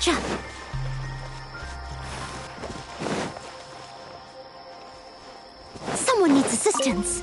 Gotcha! Someone needs assistance.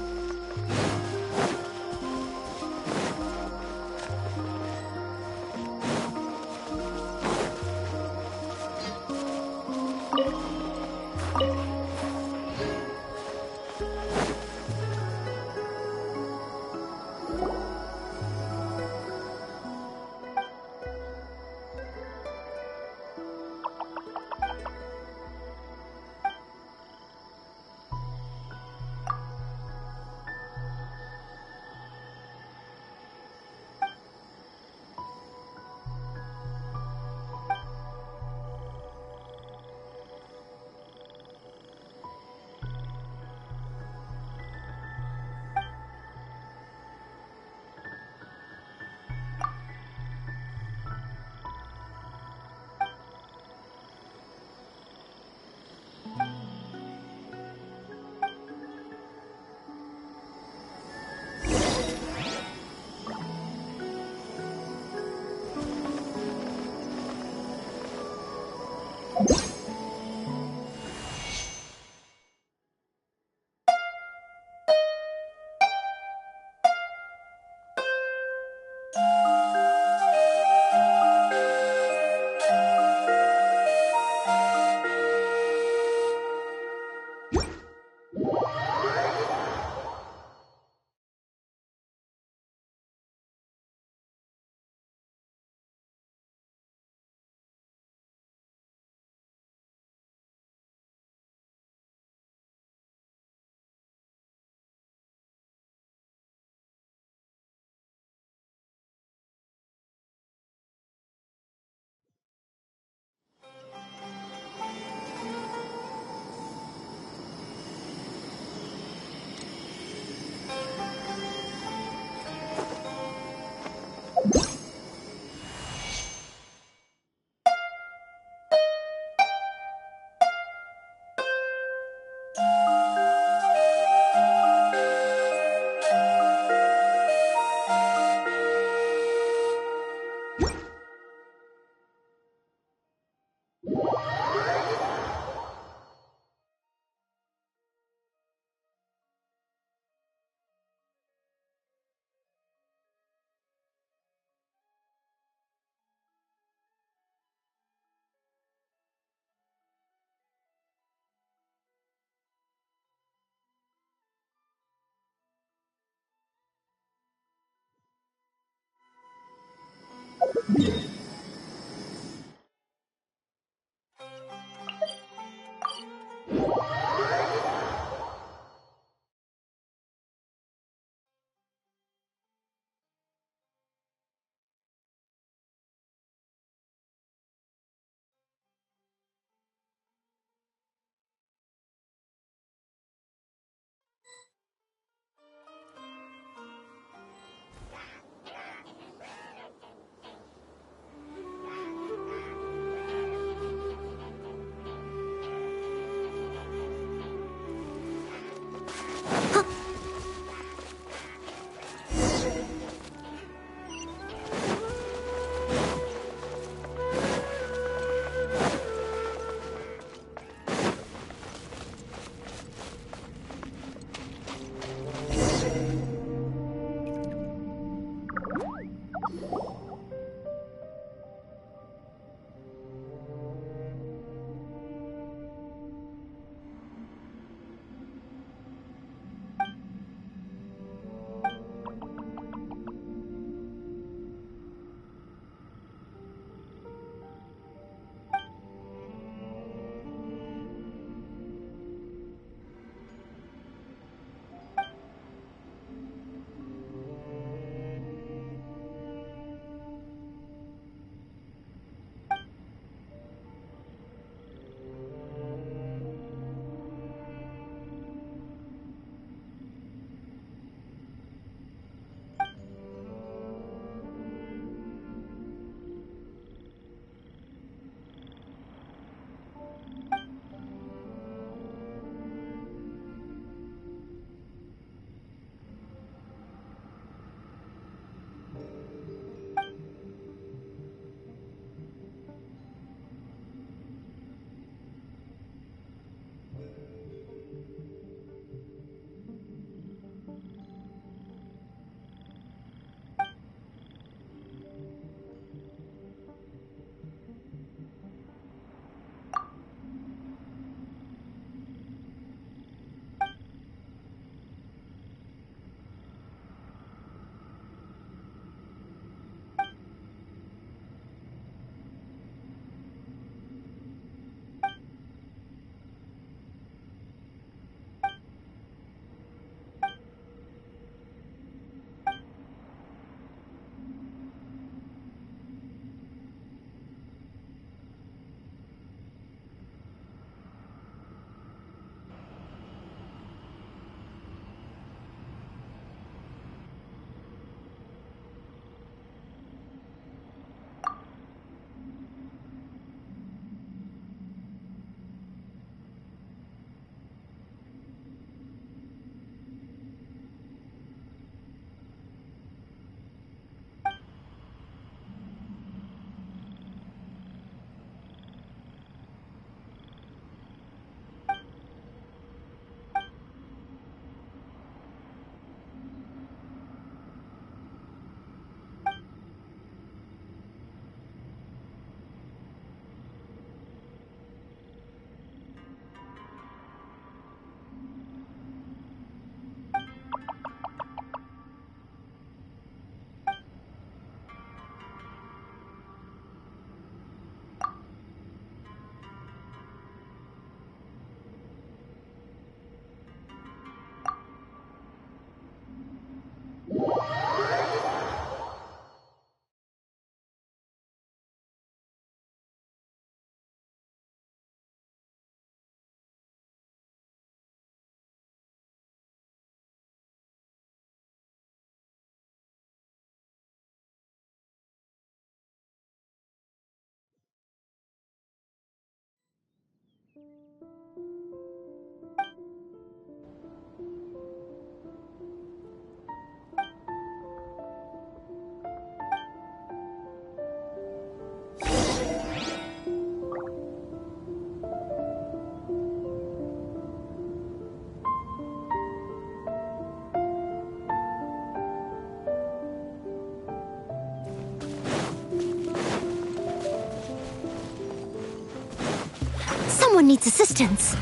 Someone needs assistance.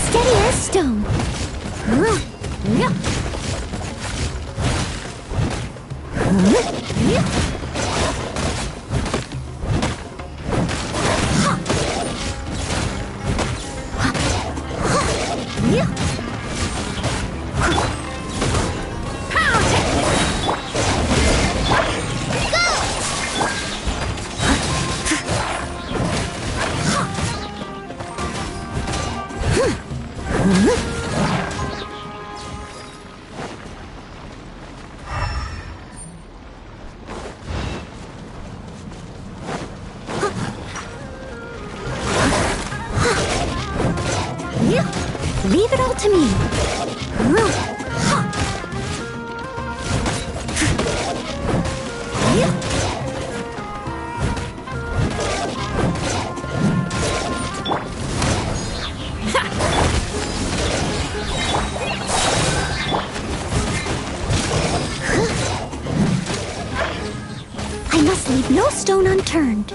Steady as stone. Leave it all to me. I must leave no stone unturned.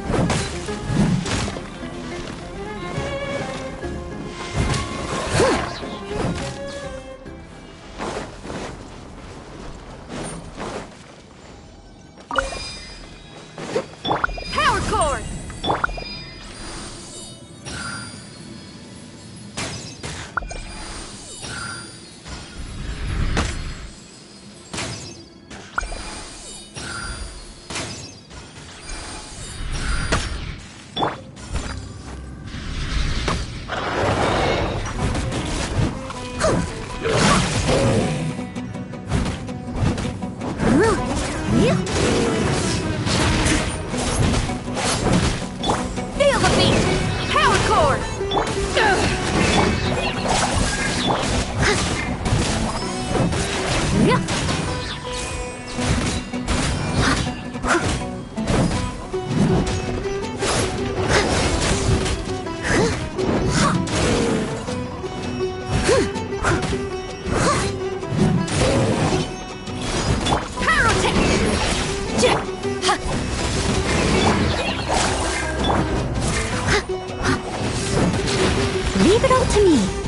Leave it all to me.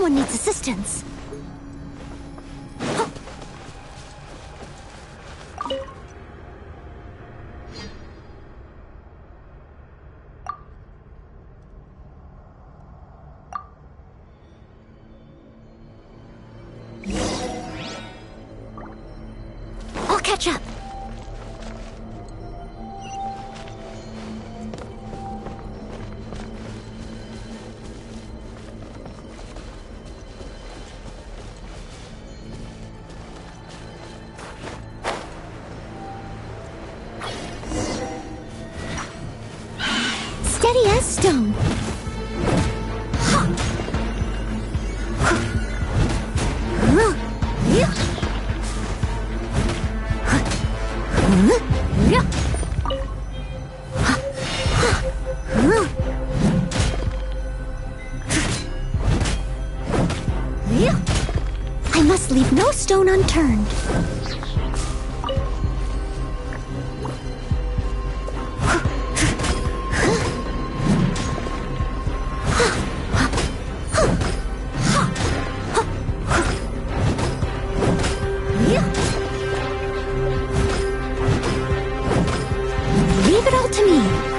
Someone needs assistance. I'll catch up. Steady as stone. I must leave no stone unturned. Leave it all to me.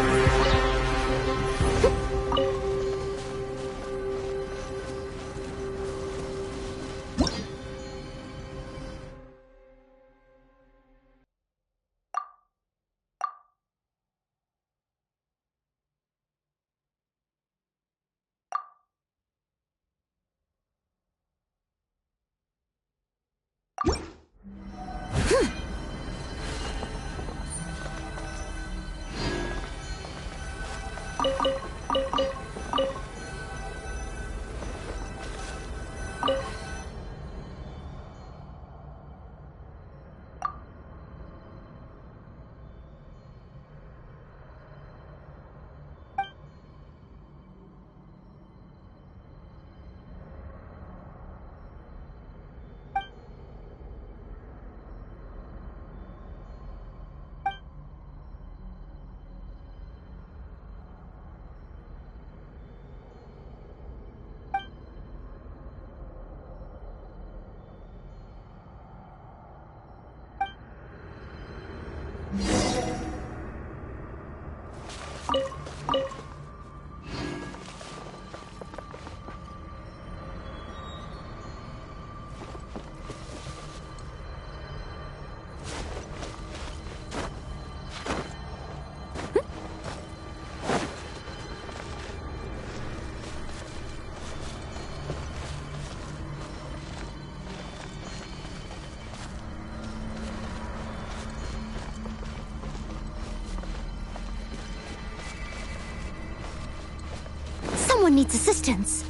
Someone needs assistance.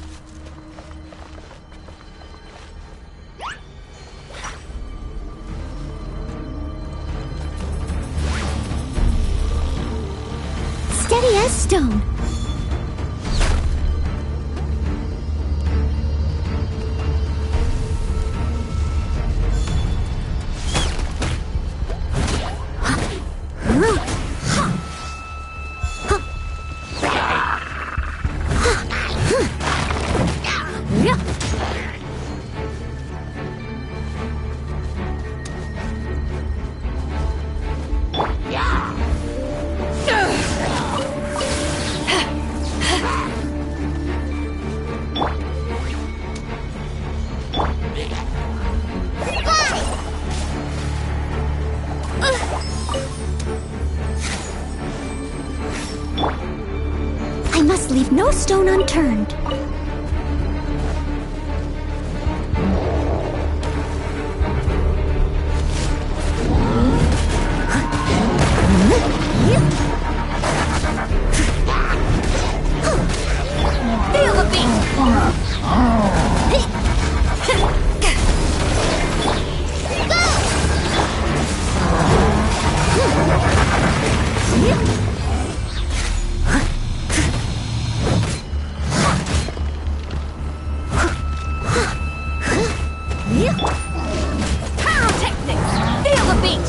Steady as stone. I must leave no stone unturned. Feel the beat!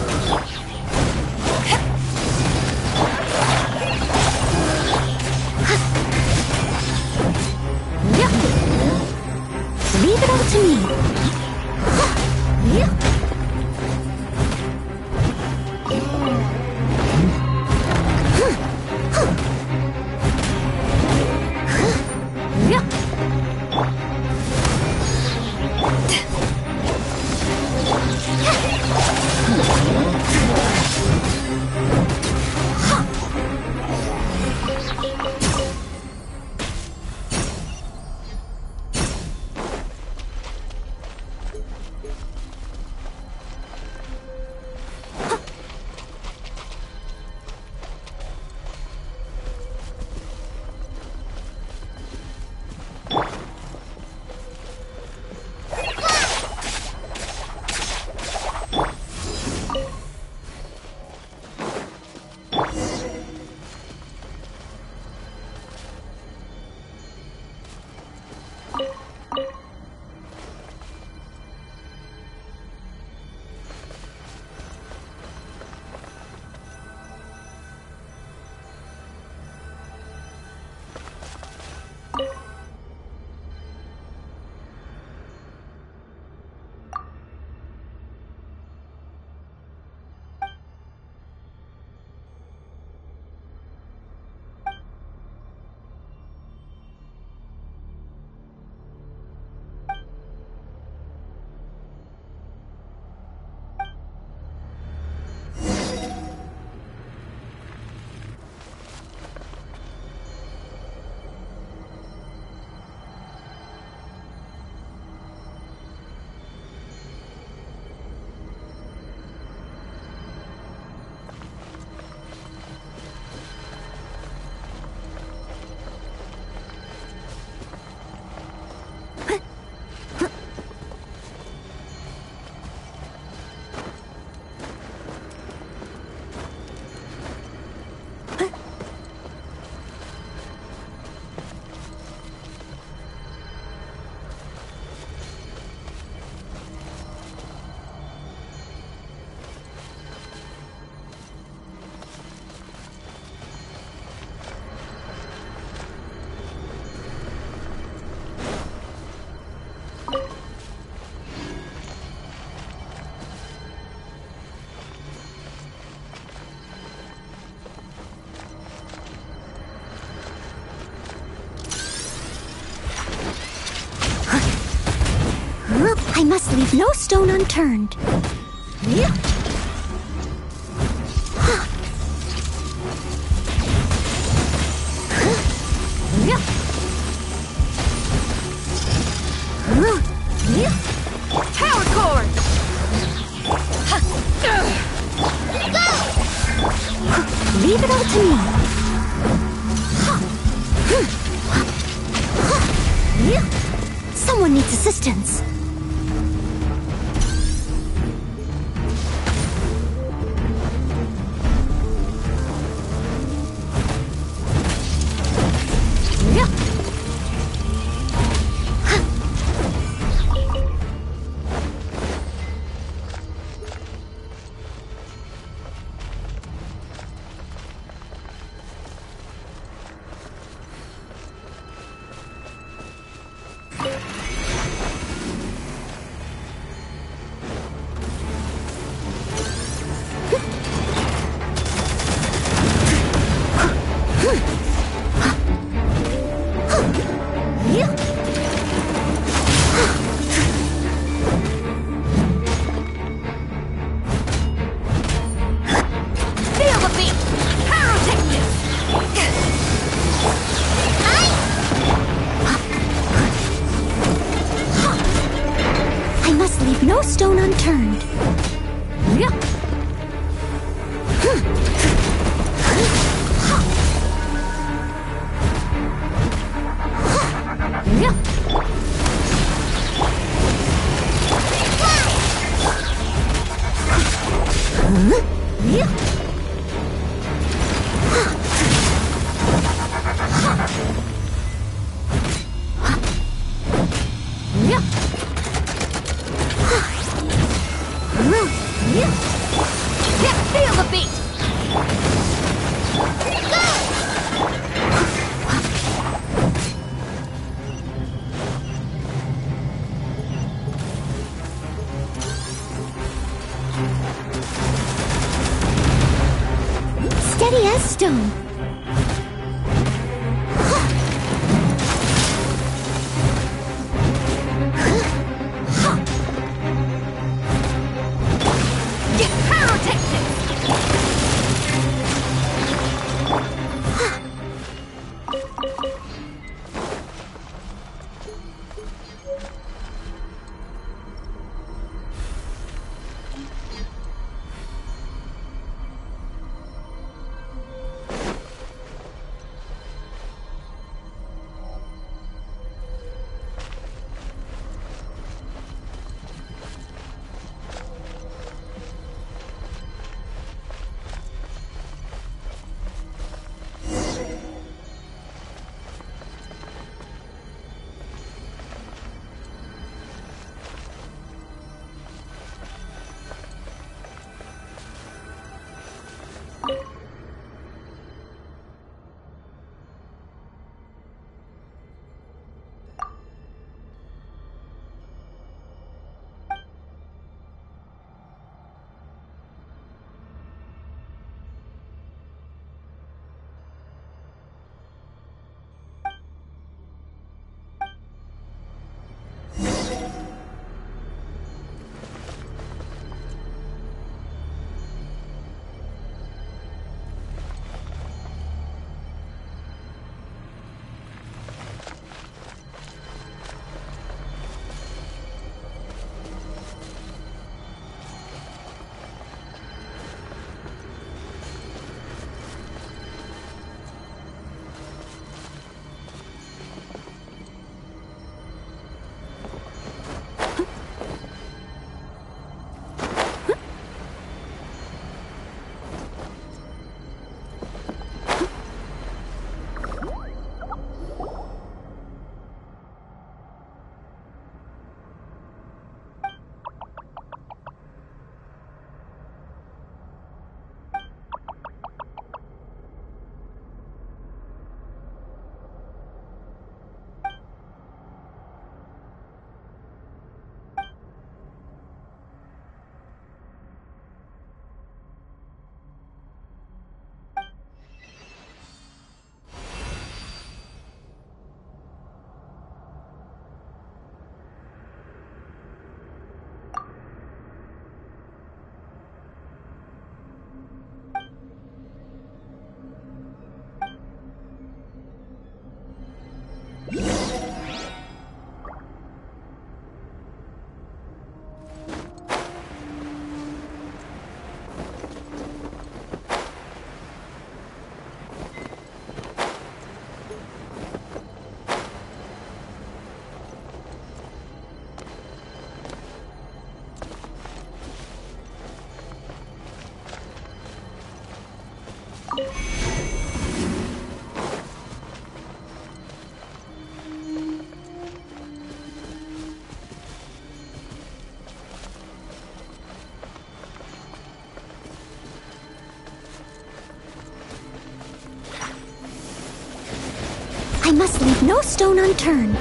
Leave it all to me. leave no stone unturned. Power cord! Leave it all to me. Someone needs assistance. No stone unturned. Feel the beat! Steady as stone. must leave no stone unturned.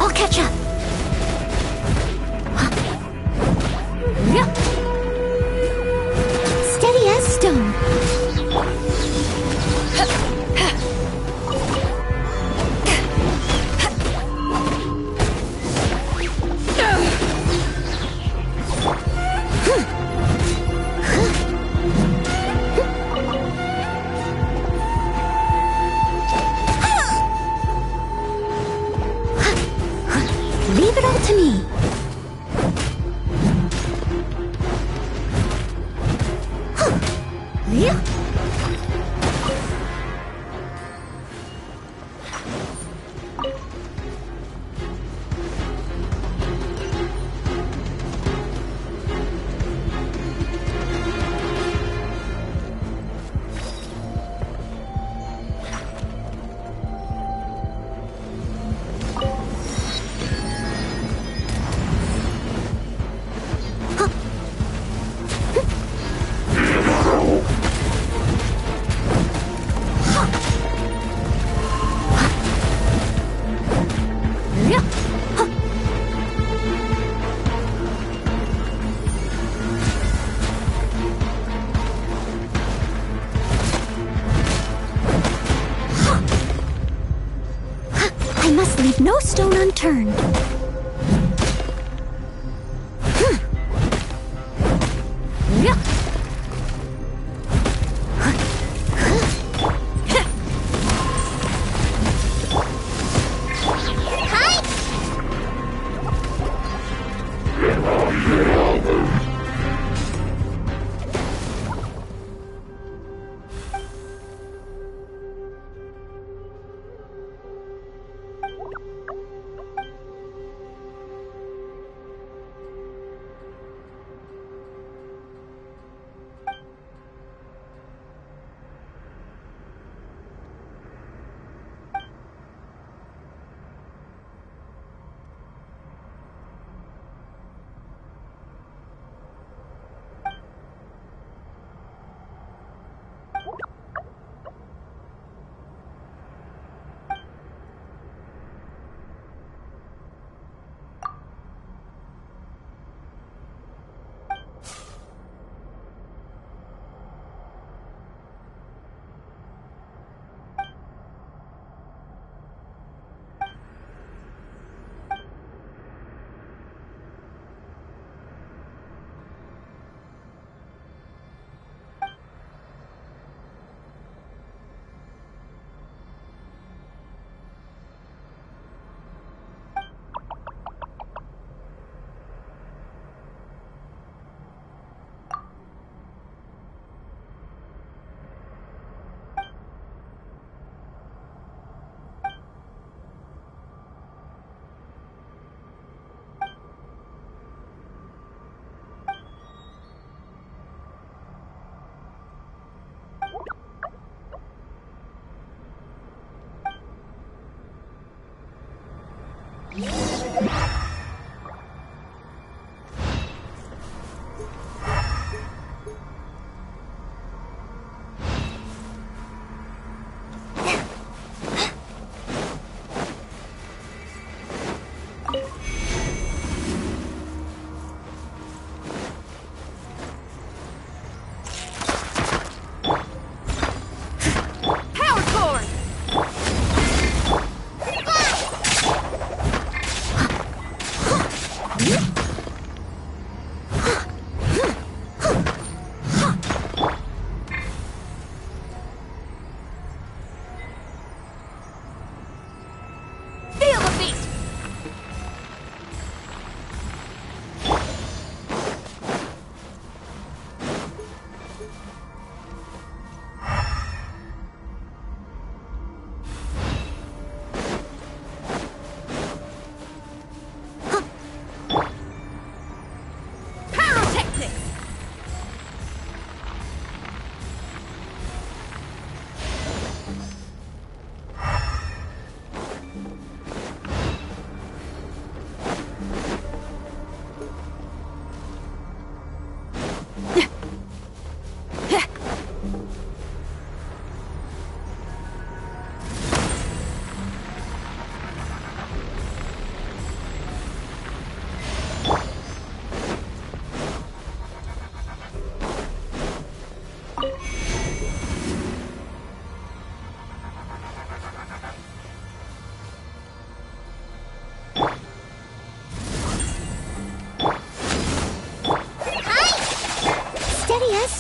I'll catch up. Steady as stone. Leave it all to me. Yeah. I must leave no stone unturned.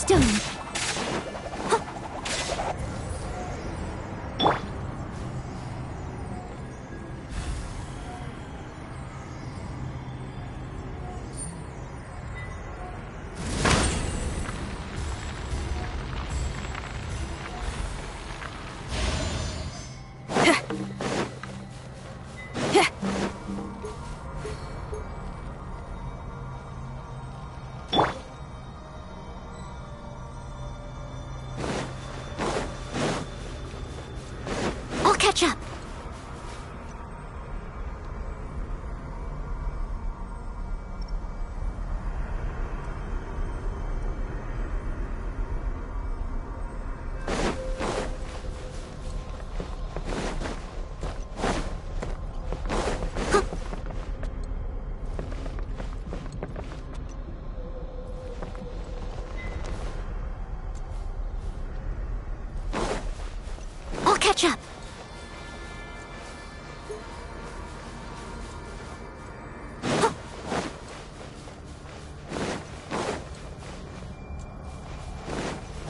stone. I'll catch up. I'll catch up.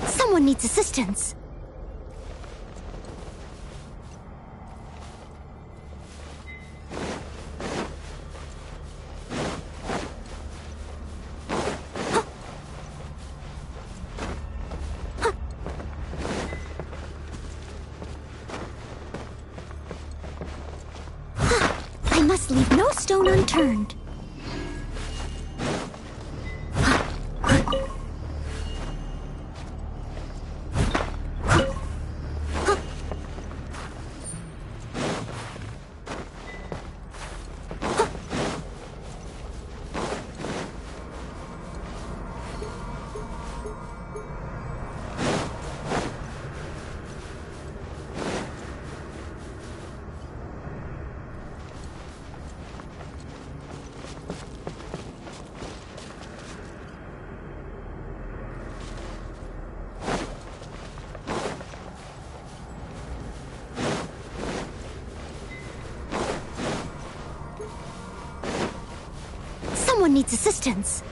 Someone needs assistance. I must leave no stone unturned. Someone needs assistance.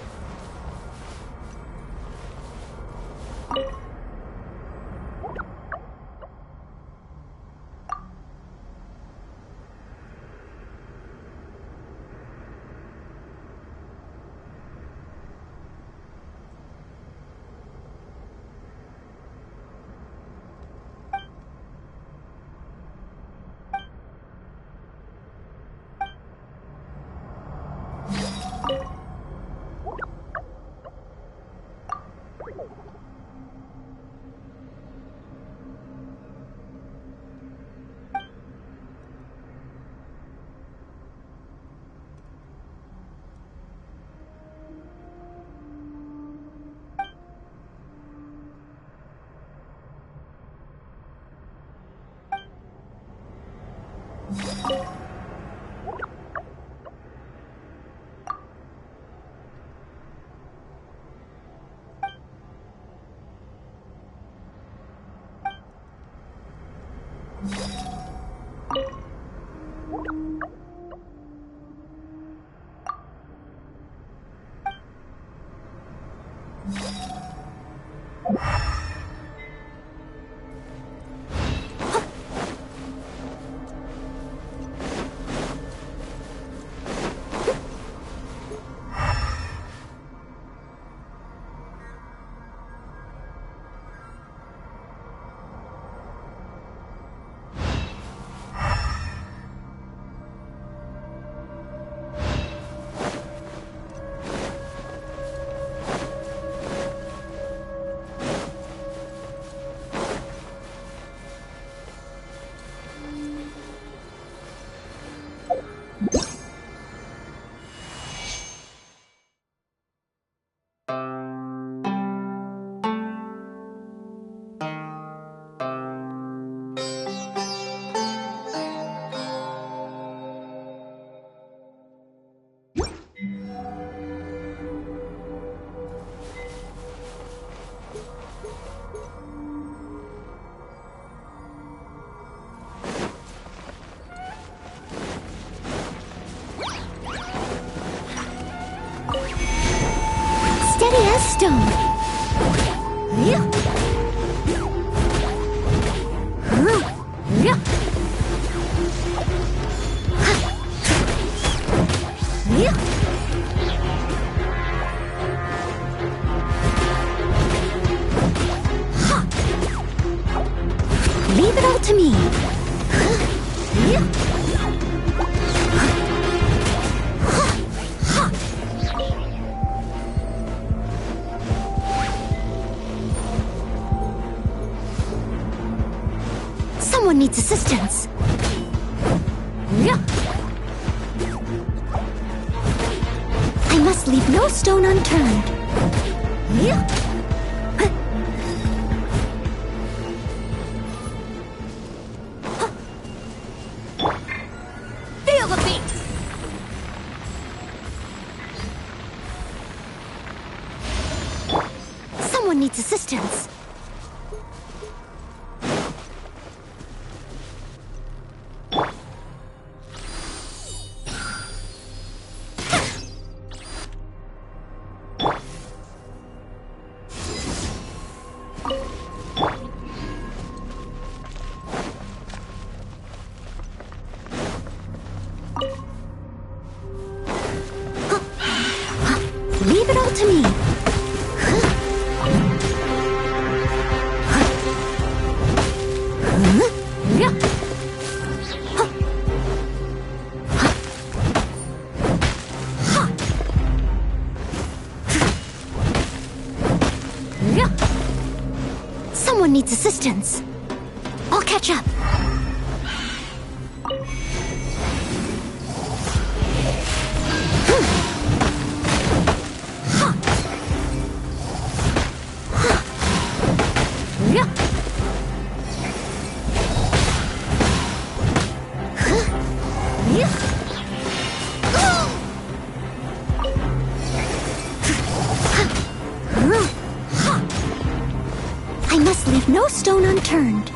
Steady as stone. Leave it all to me. Someone needs assistance. I must leave no stone unturned. Feel the beat! Someone needs assistance. Leave it all to me. Someone needs assistance. I'll catch up. I must leave no stone unturned.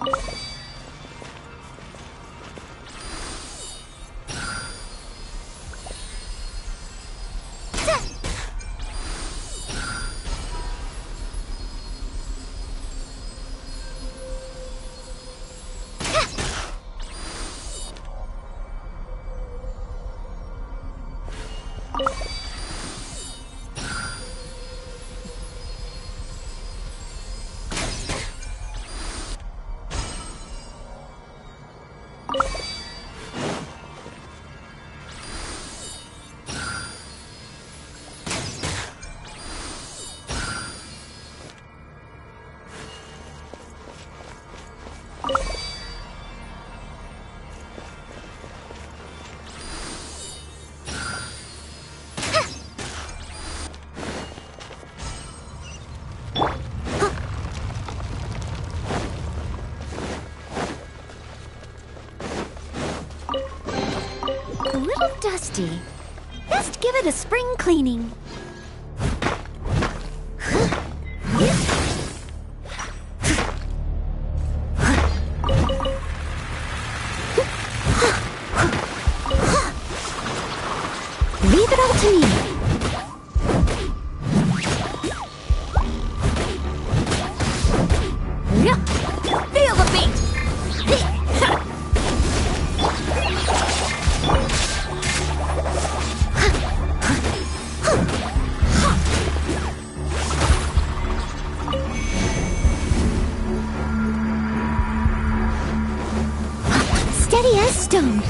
A little dusty. Best give it a spring cleaning. Leave it all to me. Feel the beat! Steady as stone.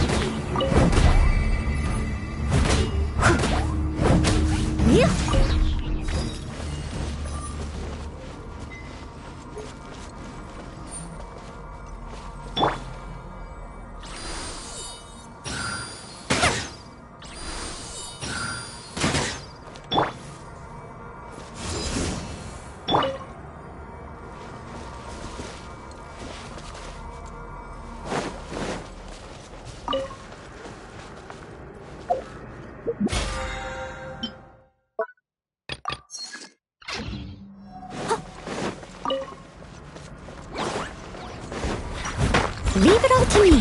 Leave it all to me.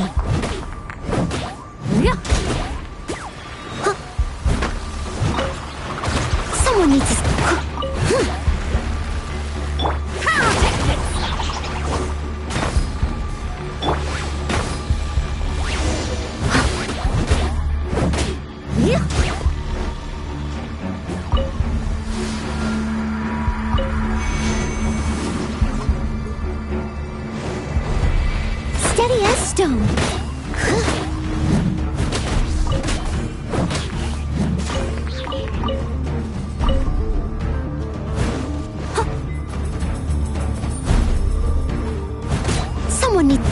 Someone needs to... Steady as stone. Someone needs...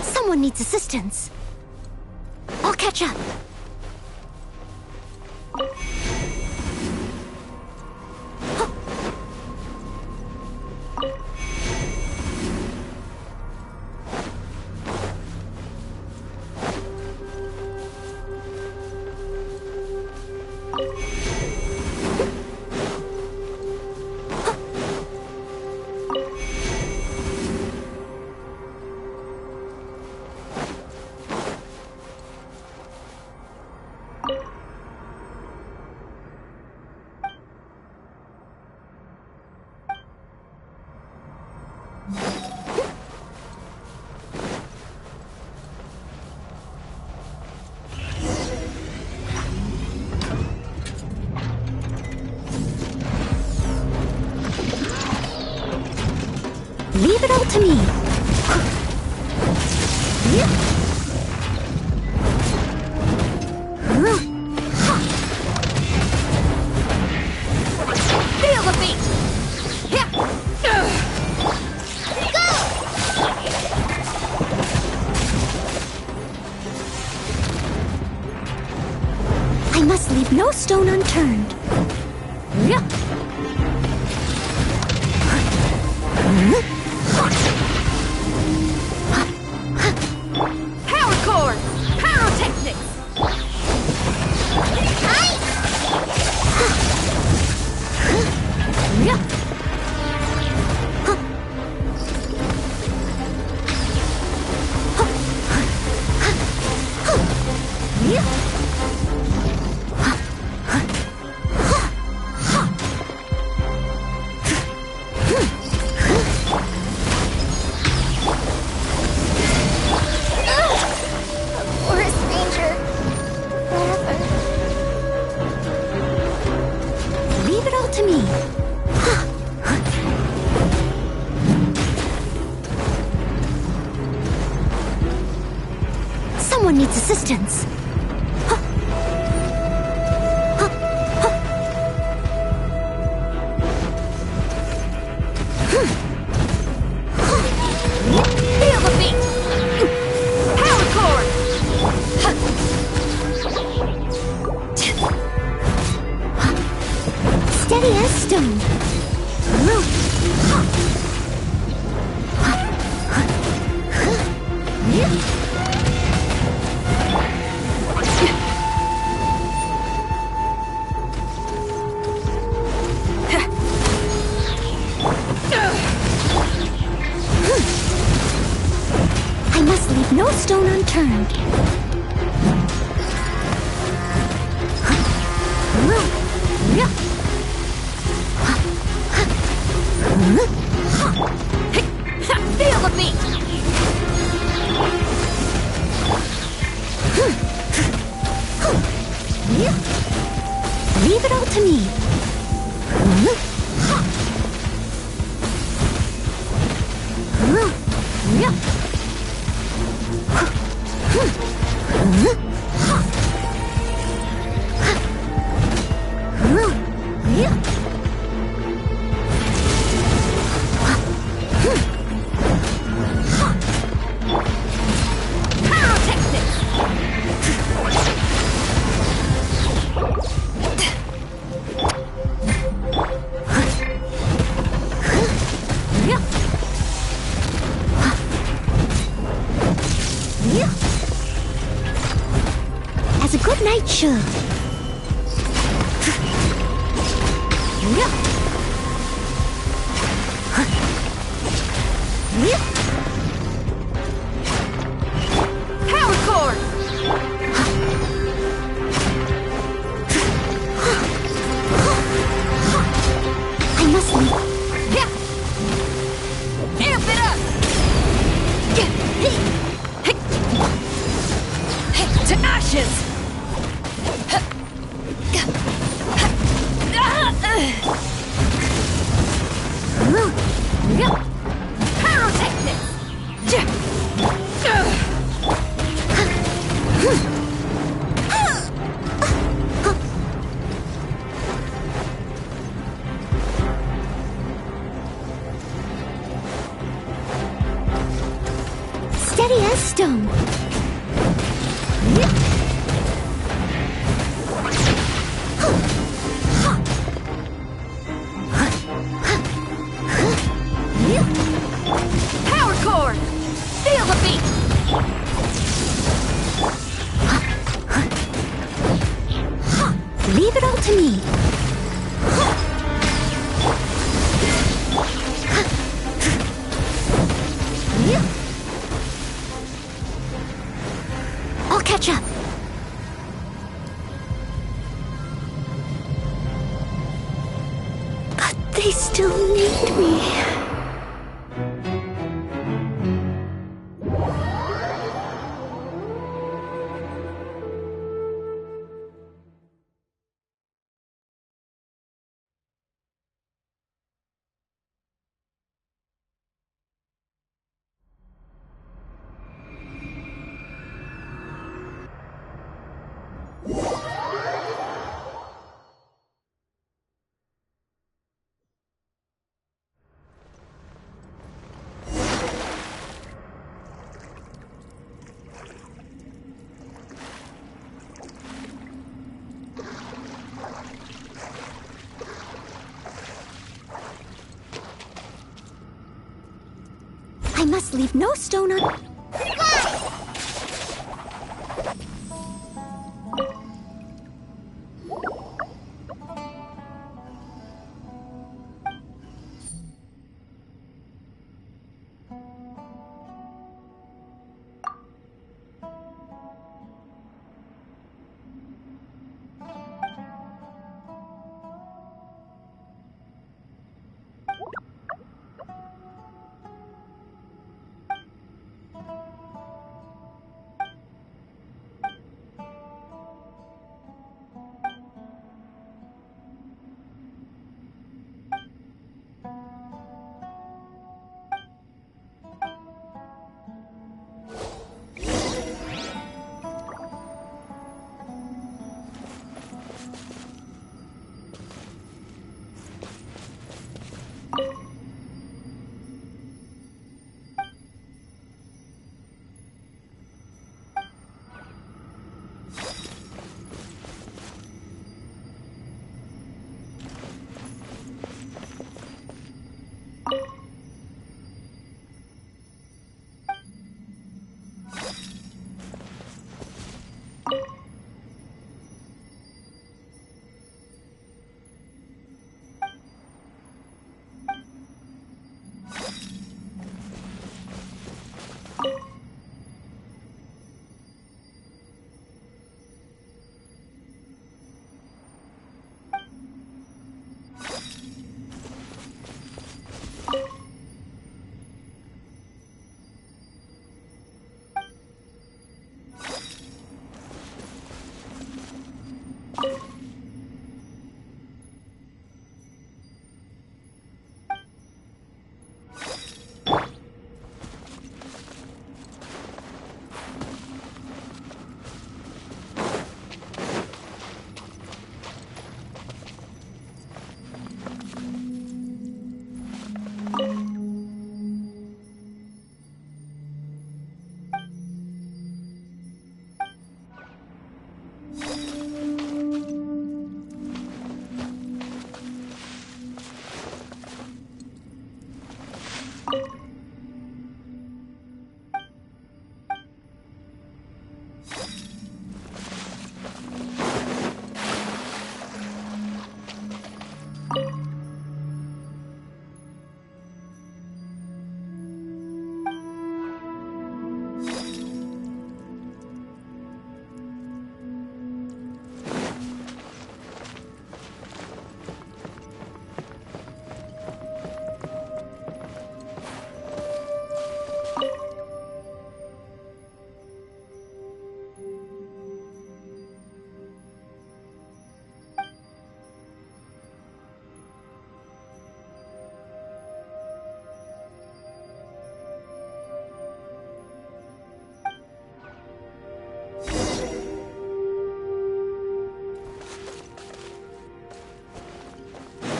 Someone needs assistance. I'll catch up. Leave it all to me. Feel the beat. Go! I must leave no stone unturned. Power core! Pyrotechnics! To me. Someone needs assistance. Feel the beat. Power core. Steady as stone. I must leave no stone unturned. Feel the beat! Leave it all to me. As a good knight should. Power cord! I must leave. Amp it up! To ashes! Pyrotechnics! Leave it all to me. I'll catch up. But they still need me. I must leave no stone un...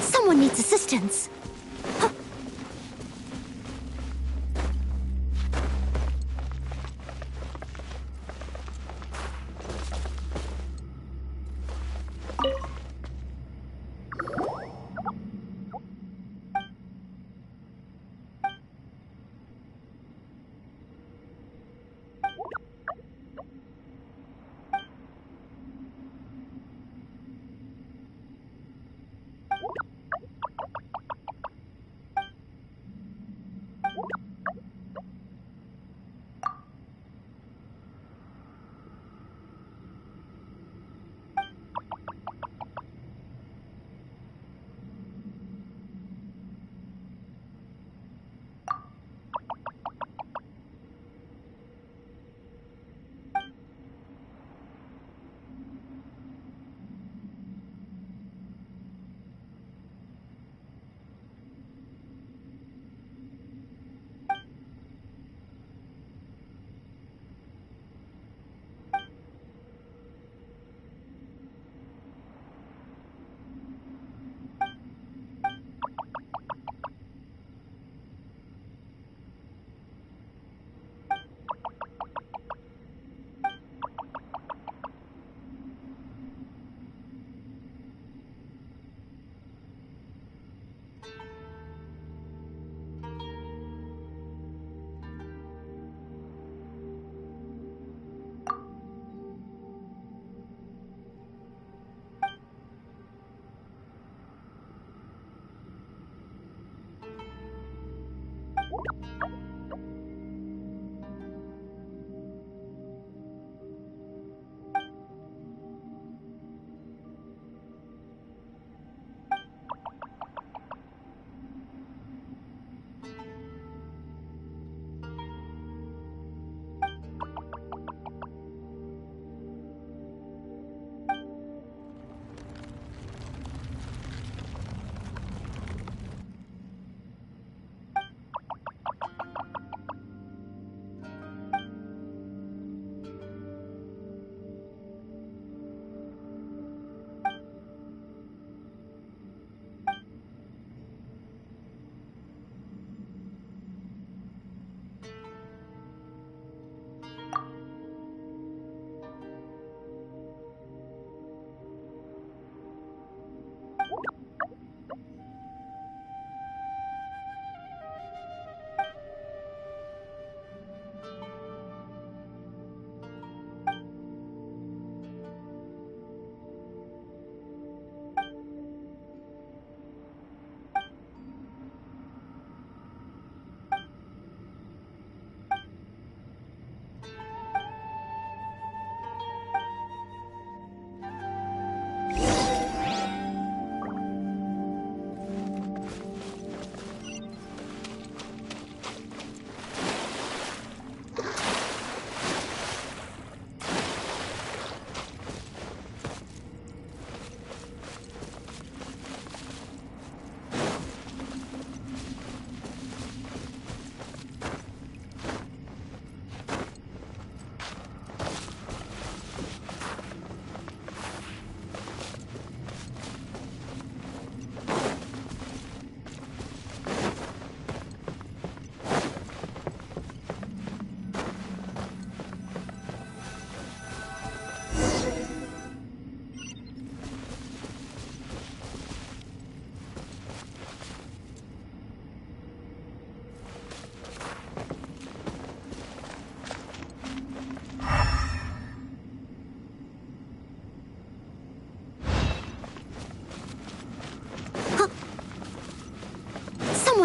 Someone needs assistance. Huh.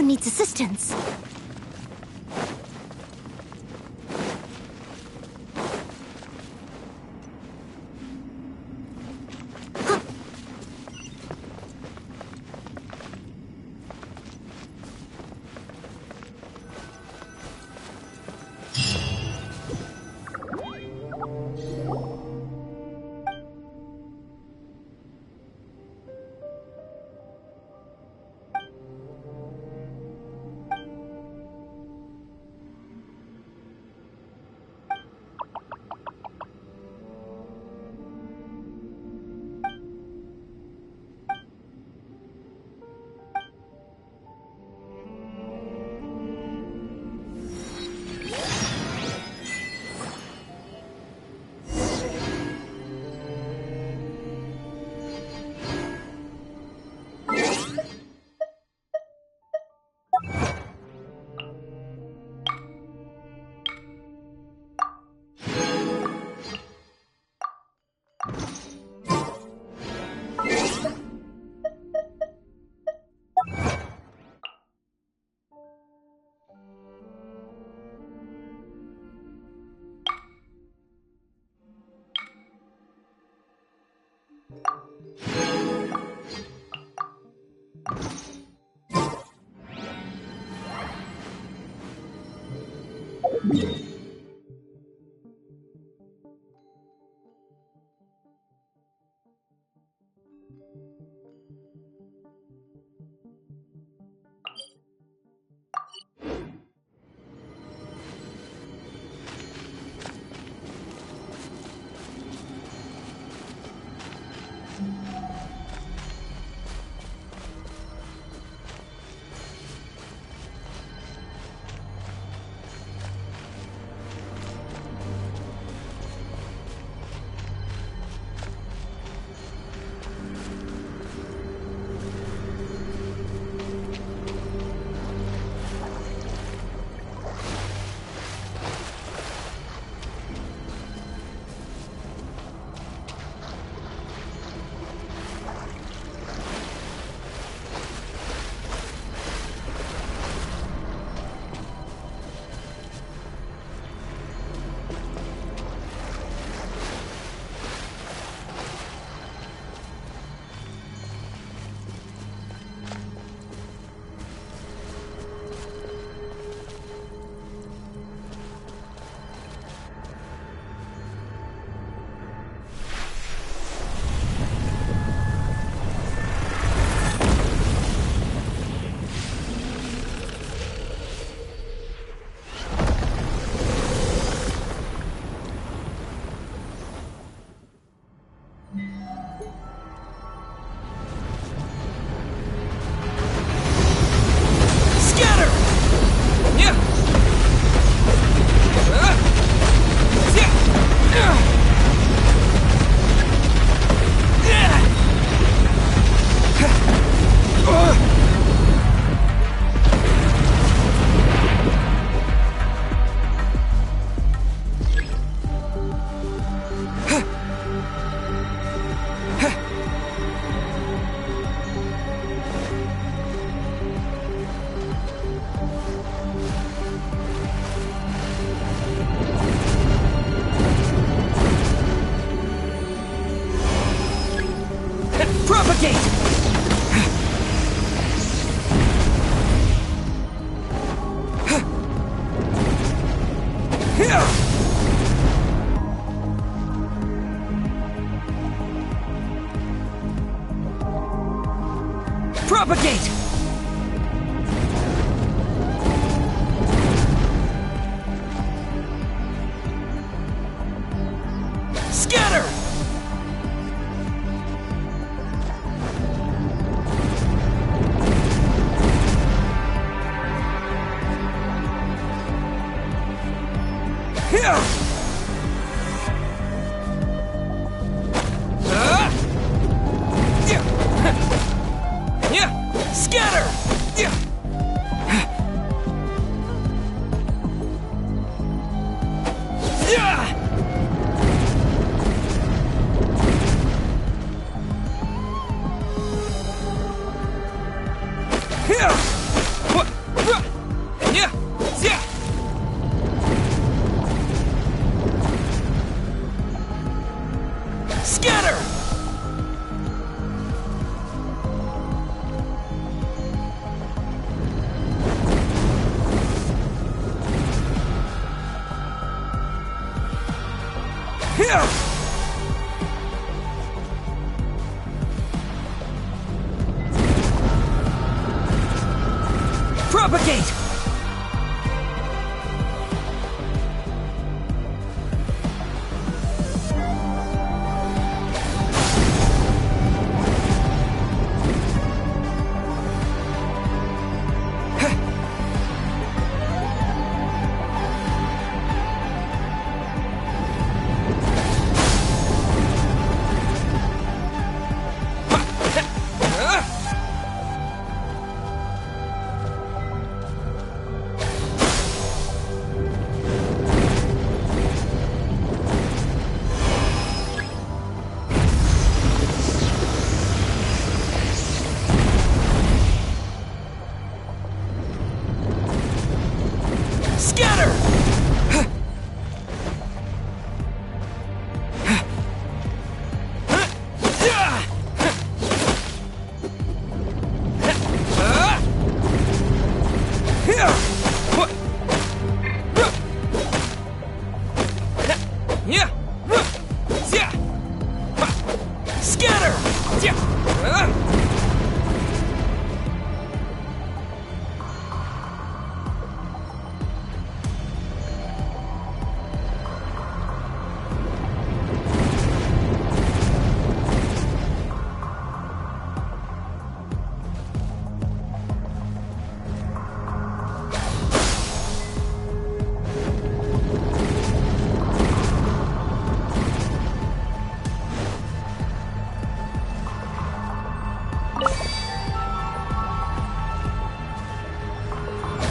Someone needs assistance. Propagate! Scatter! Here! Yeah! Scatter! Here! Propagate!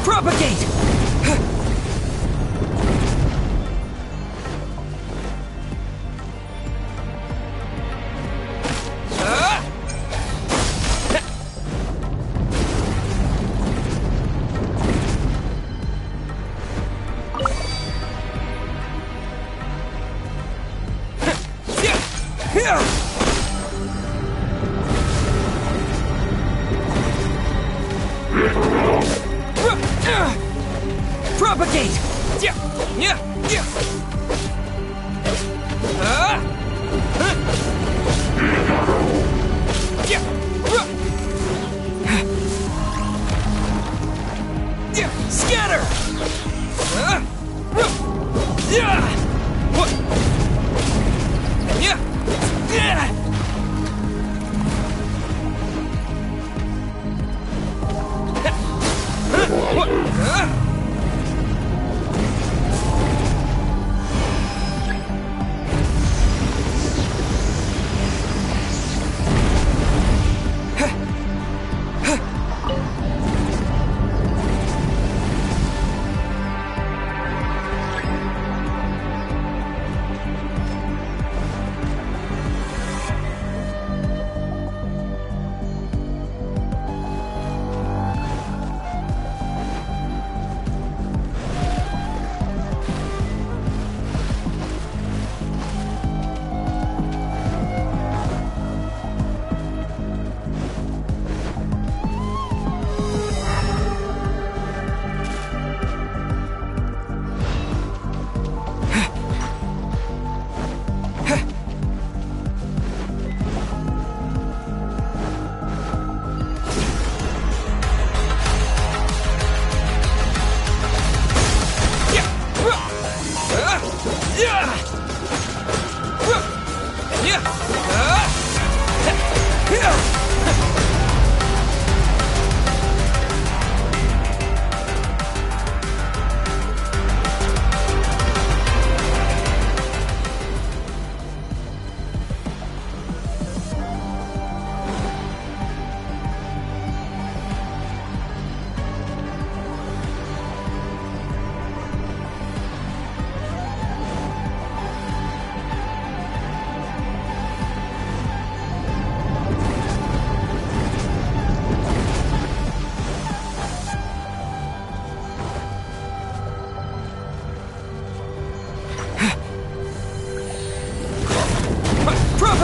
Propagate! Propagate! Scatter!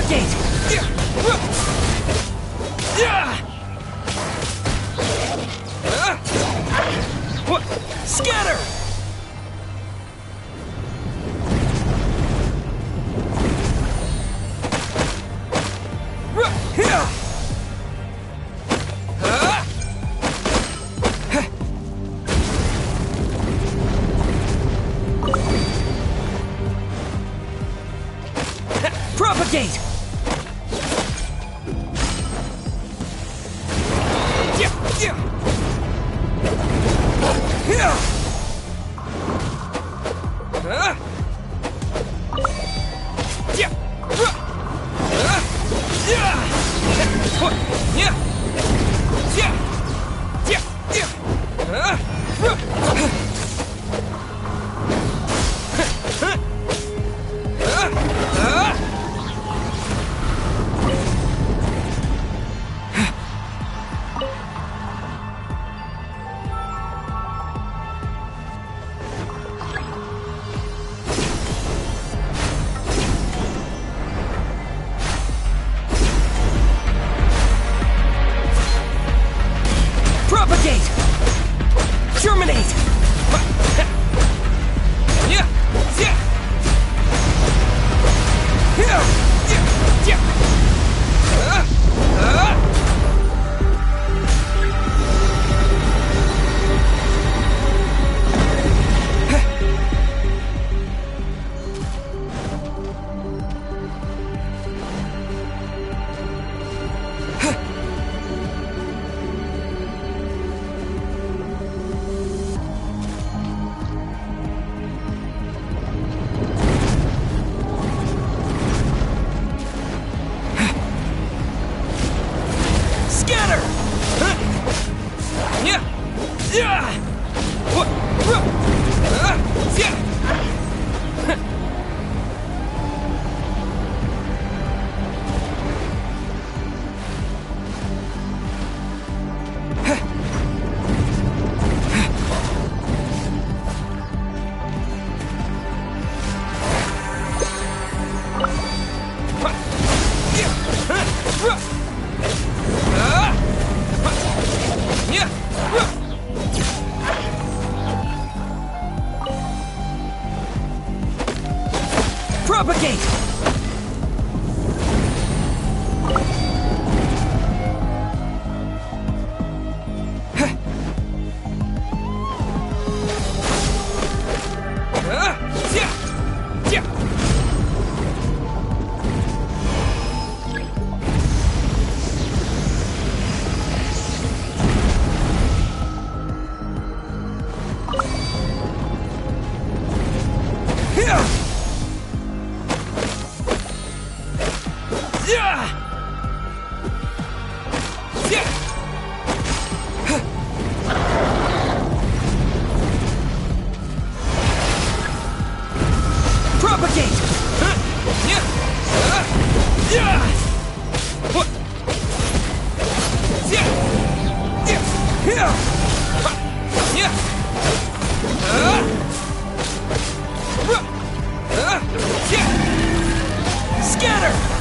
Propagate! Scatter! Propagate! Propagate! Terminate! Scatter! Propagate! Propagate! Scatter!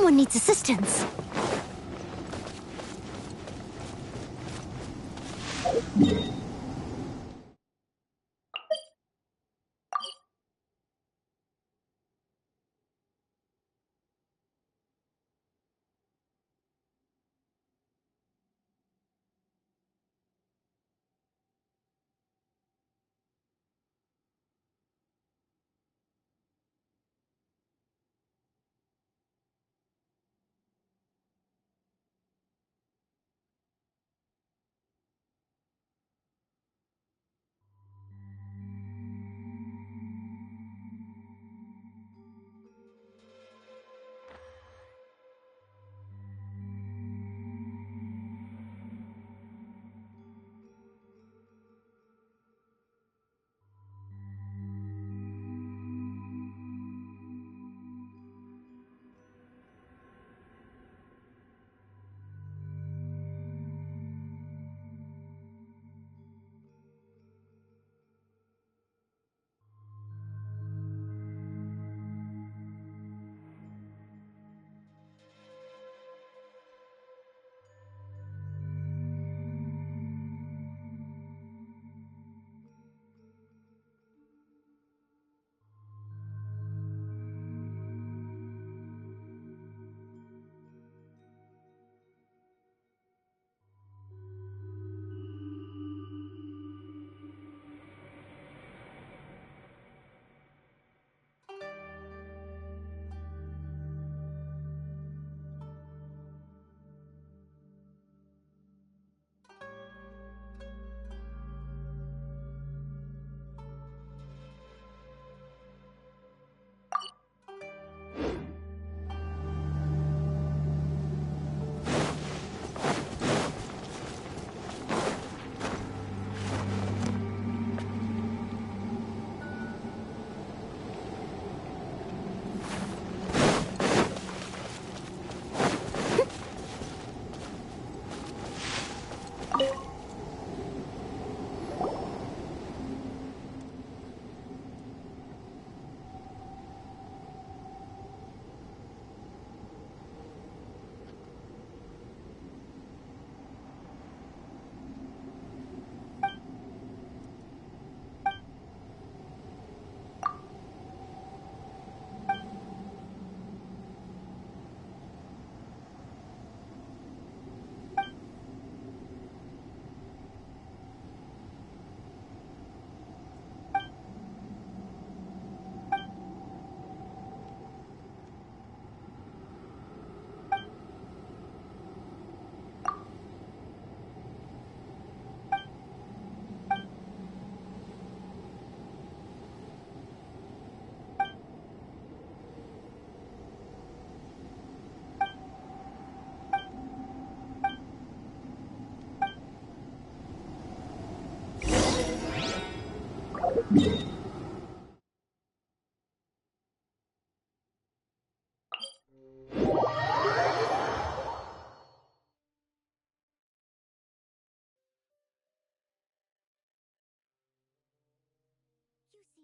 Someone needs assistance.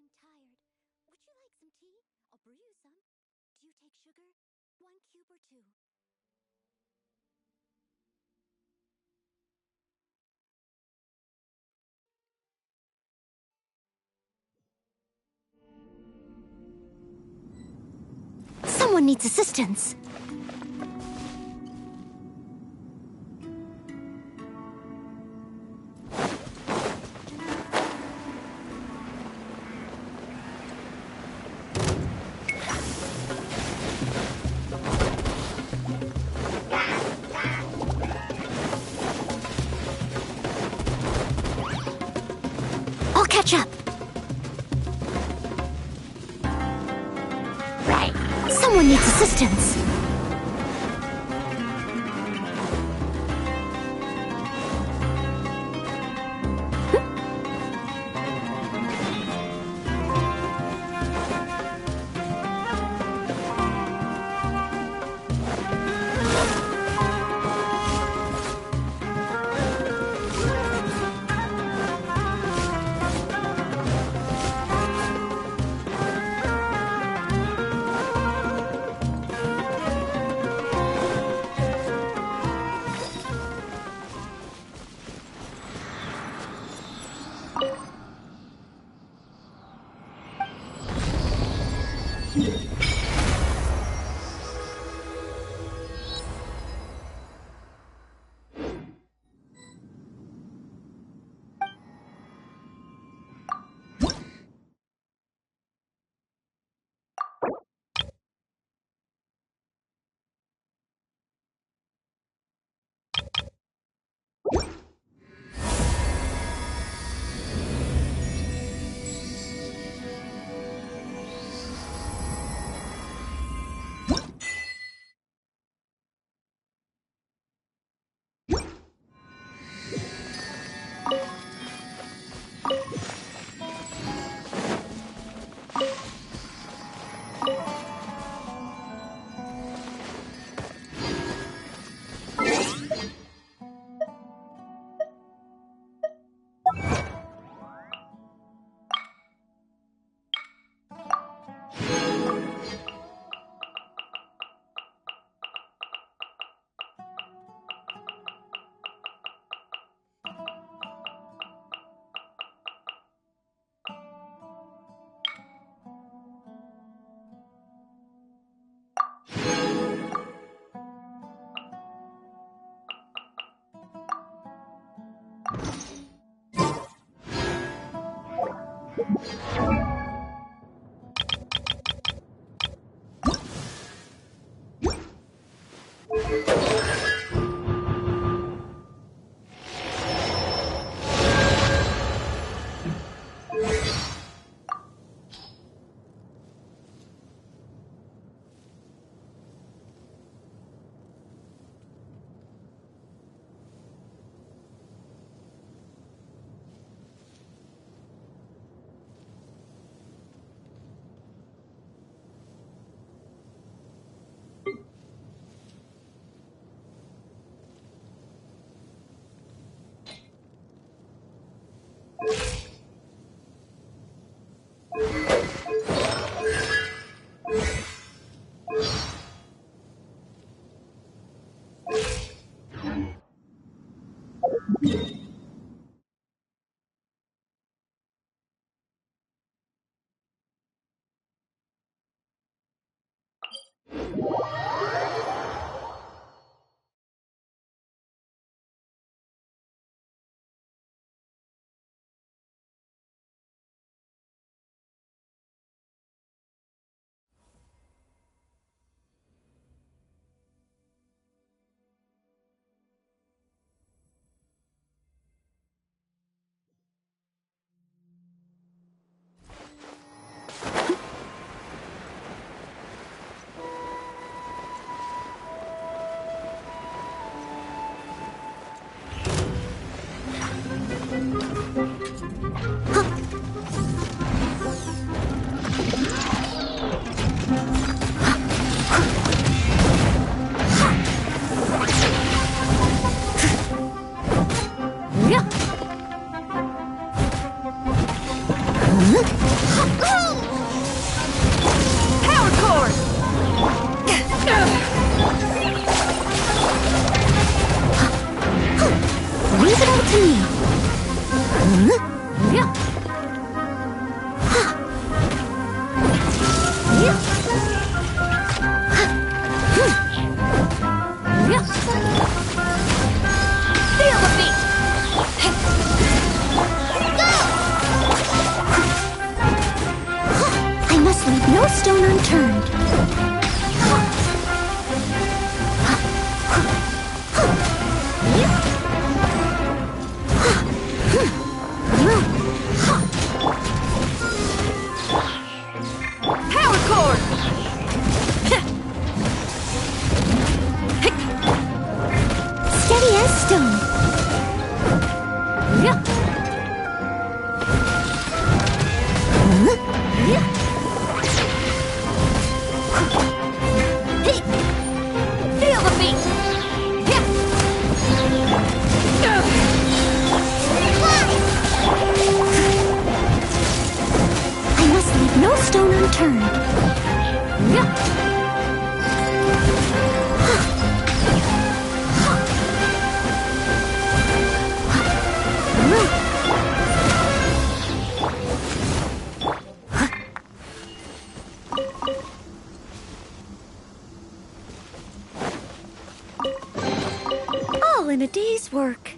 feeling tired. Would you like some tea? I'll brew you some. Do you take sugar? 1 cube or 2? Someone needs assistance. I'll catch up. Right. Someone needs assistance. stone. Yeah. Yeah. Feel the beat. Yeah. I must leave no stone unturned. Yeah. All in a day's work.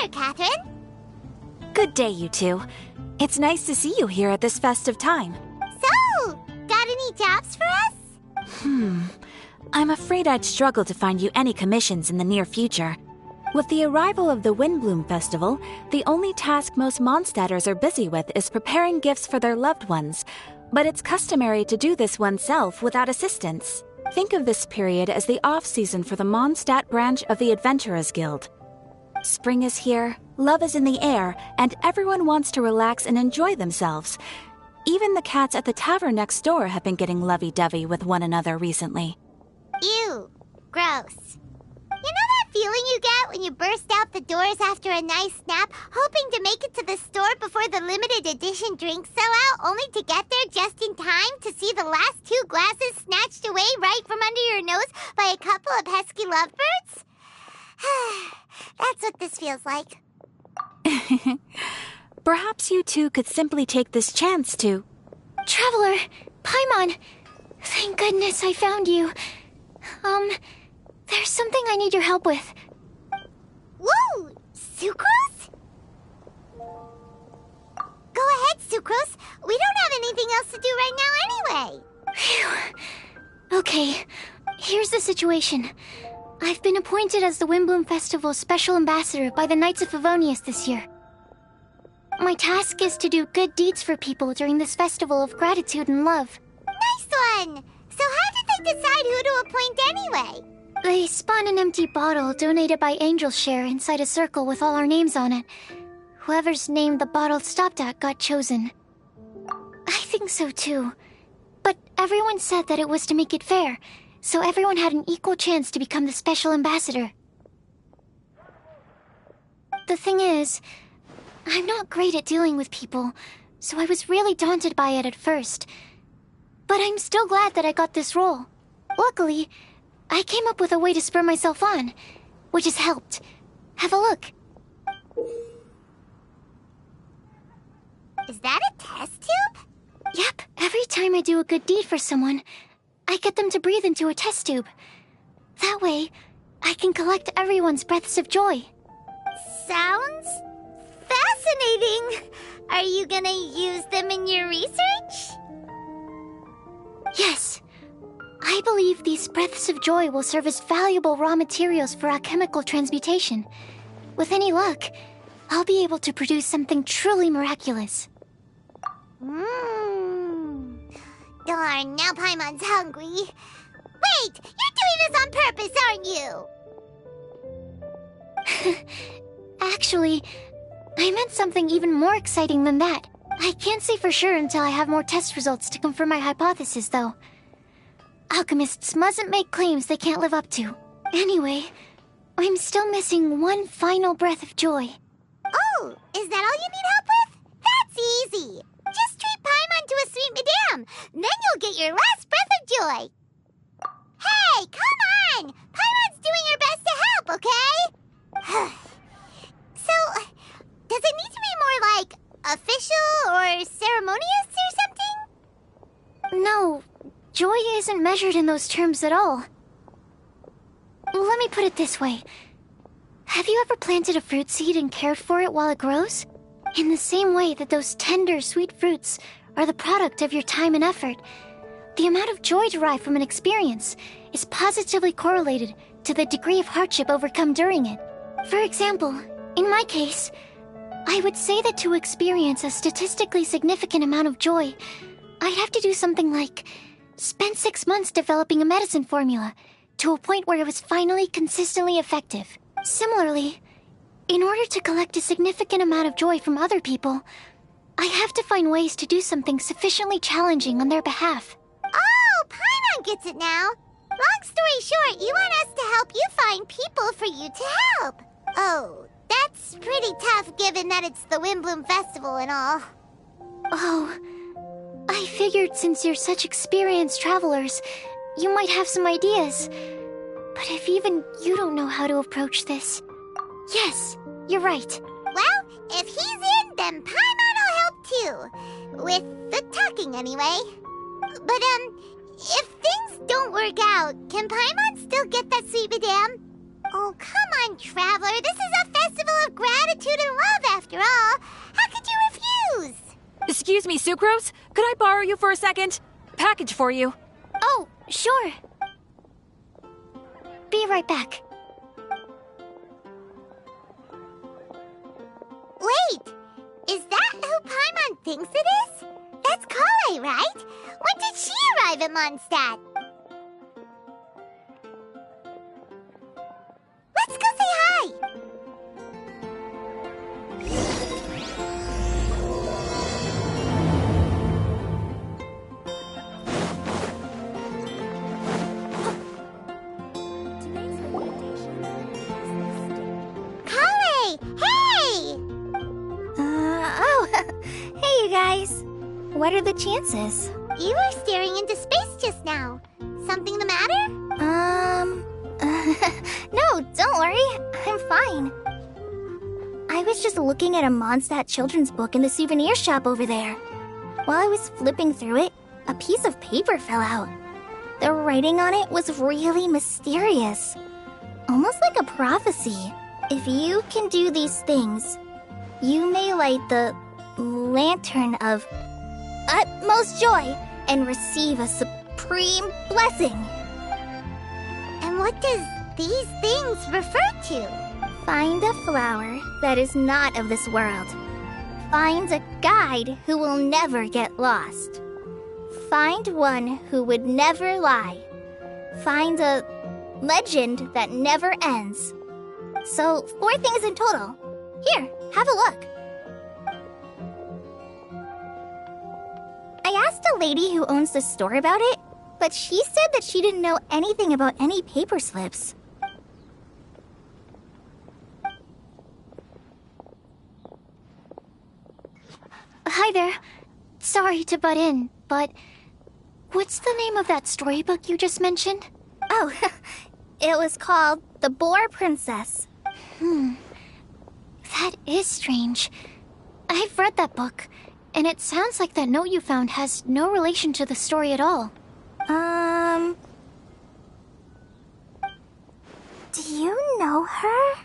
there, Catherine. Good day, you two. It's nice to see you here at this festive time. So, got any jobs for us? I'm afraid I'd struggle to find you any commissions in the near future. With the arrival of the Windbloom Festival, the only task most Mondstadters are busy with is preparing gifts for their loved ones. But it's customary to do this oneself without assistance. Think of this period as the off-season for the Mondstadt branch of the Adventurers Guild. Spring is here, love is in the air, and everyone wants to relax and enjoy themselves. Even the cats at the tavern next door have been getting lovey-dovey with one another recently. Ew. Gross. You know that feeling you get when you burst out the doors after a nice nap, hoping to make it to the store before the limited edition drinks sell out, only to get there just in time to see the last 2 glasses snatched away right from under your nose by a couple of pesky lovebirds? That's what this feels like. Perhaps you two could simply take this chance to... Traveler, Paimon, thank goodness I found you. There's something I need your help with. Woo! Sucrose? Go ahead, Sucrose. We don't have anything else to do right now anyway. Phew. Okay, here's the situation. I've been appointed as the Windbloom Festival's special ambassador by the Knights of Favonius this year. My task is to do good deeds for people during this festival of gratitude and love. Nice one! So how did they decide who to appoint anyway? They spun an empty bottle donated by Angel's Share inside a circle with all our names on it. Whoever's name the bottle stopped at got chosen. I think so too. But everyone said that it was to make it fair, so everyone had an equal chance to become the special ambassador. The thing is, I'm not great at dealing with people, so I was really daunted by it at first. But I'm still glad that I got this role. Luckily, I came up with a way to spur myself on, which has helped. Have a look. Is that a test tube? Yep, every time I do a good deed for someone, I get them to breathe into a test tube. That way, I can collect everyone's breaths of joy. Sounds fascinating. Are you gonna use them in your research? Yes. I believe these breaths of joy will serve as valuable raw materials for alchemical transmutation. With any luck, I'll be able to produce something truly miraculous. Darn, now Paimon's hungry. Wait, you're doing this on purpose, aren't you? Actually, I meant something even more exciting than that. I can't say for sure until I have more test results to confirm my hypothesis, though. Alchemists mustn't make claims they can't live up to. Anyway, I'm still missing one final breath of joy. Oh, is that all you need help with? That's easy. Just treat Paimon to a sweet madame. Then you'll get your last breath of joy. Hey, come on! Paimon's doing her best to help, okay? So, does it need to be more like official or ceremonious or something? No, joy isn't measured in those terms at all. Let me put it this way. Have you ever planted a fruit seed and cared for it while it grows? In the same way that those tender, sweet fruits are the product of your time and effort, the amount of joy derived from an experience is positively correlated to the degree of hardship overcome during it. For example, in my case, I would say that to experience a statistically significant amount of joy, I'd have to do something like spend 6 months developing a medicine formula to a point where it was finally consistently effective. Similarly, in order to collect a significant amount of joy from other people, I have to find ways to do something sufficiently challenging on their behalf. Oh, Paimon gets it now. Long story short, you want us to help you find people for you to help. Oh, that's pretty tough given that it's the Windbloom Festival and all. Oh, I figured since you're such experienced travelers, you might have some ideas. But if even you don't know how to approach this... Yes, you're right. Well, if he's in, then Paimon will help too. With the talking, anyway. But, if things don't work out, can Paimon still get that sweet madame? Oh, come on, Traveler. This is a festival of gratitude and love, after all. How could you refuse? Excuse me, Sucrose? Could I borrow you for a second? Package for you. Oh, sure. Be right back. Wait! Is that who Paimon thinks it is? That's Kale, right? When did she arrive at Mondstadt? Let's go say hi! Kale! Hey! Hey, you guys. What are the chances? You were staring into space just now. Something the matter? No, don't worry. I'm fine. I was just looking at a Mondstadt children's book in the souvenir shop over there. While I was flipping through it, a piece of paper fell out. The writing on it was really mysterious. Almost like a prophecy. If you can do these things, you may light the lantern of utmost joy and receive a supreme blessing. And what does these things refer to? Find a flower that is not of this world. Find a guide who will never get lost. Find one who would never lie. Find a legend that never ends. So, 4 things in total. Here, have a look. I asked a lady who owns the store about it, but she said that she didn't know anything about any paper slips. Hi there. Sorry to butt in, but what's the name of that storybook you just mentioned? Oh, it was called The Boar Princess. That is strange. I've read that book, and it sounds like that note you found has no relation to the story at all. Do you know her?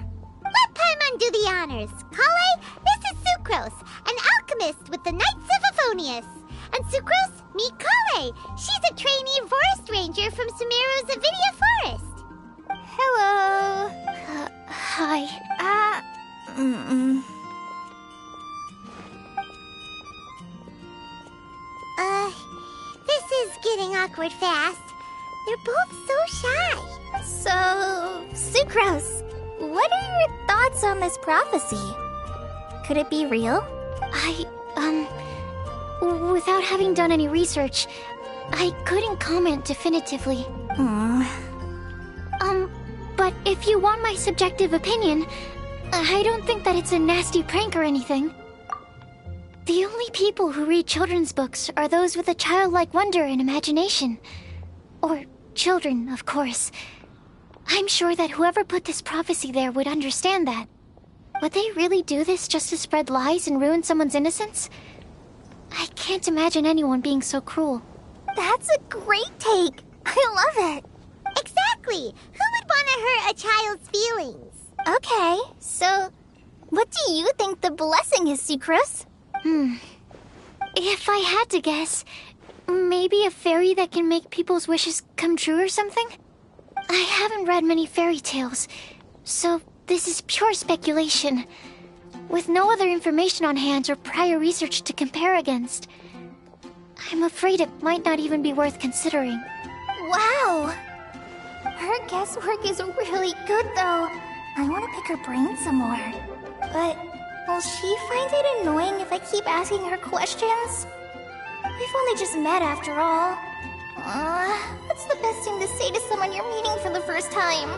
Let Paimon do the honors. Kale, this is Sucrose, an alchemist with the Knights of Favonius. And Sucrose, meet Kale. She's a trainee forest ranger from Sumeru's Avidia Forest. Hello. Hi. This is getting awkward fast. They're both so shy. So, Sucrose, what are your thoughts on this prophecy? Could it be real? Without having done any research, I couldn't comment definitively. But if you want my subjective opinion, I don't think that it's a nasty prank or anything. The only people who read children's books are those with a childlike wonder and imagination. Or children, of course. I'm sure that whoever put this prophecy there would understand that. Would they really do this just to spread lies and ruin someone's innocence? I can't imagine anyone being so cruel. That's a great take. I love it. Exactly. Who would want to hurt a child's feelings? Okay, so what do you think the blessing is, Sucrose? If I had to guess, maybe a fairy that can make people's wishes come true or something? I haven't read many fairy tales, so this is pure speculation. With no other information on hand or prior research to compare against, I'm afraid it might not even be worth considering. Wow! Her guesswork is really good, though. I want to pick her brain some more. But will she find it annoying if I keep asking her questions? We've only just met after all. What's the best thing to say to someone you're meeting for the first time?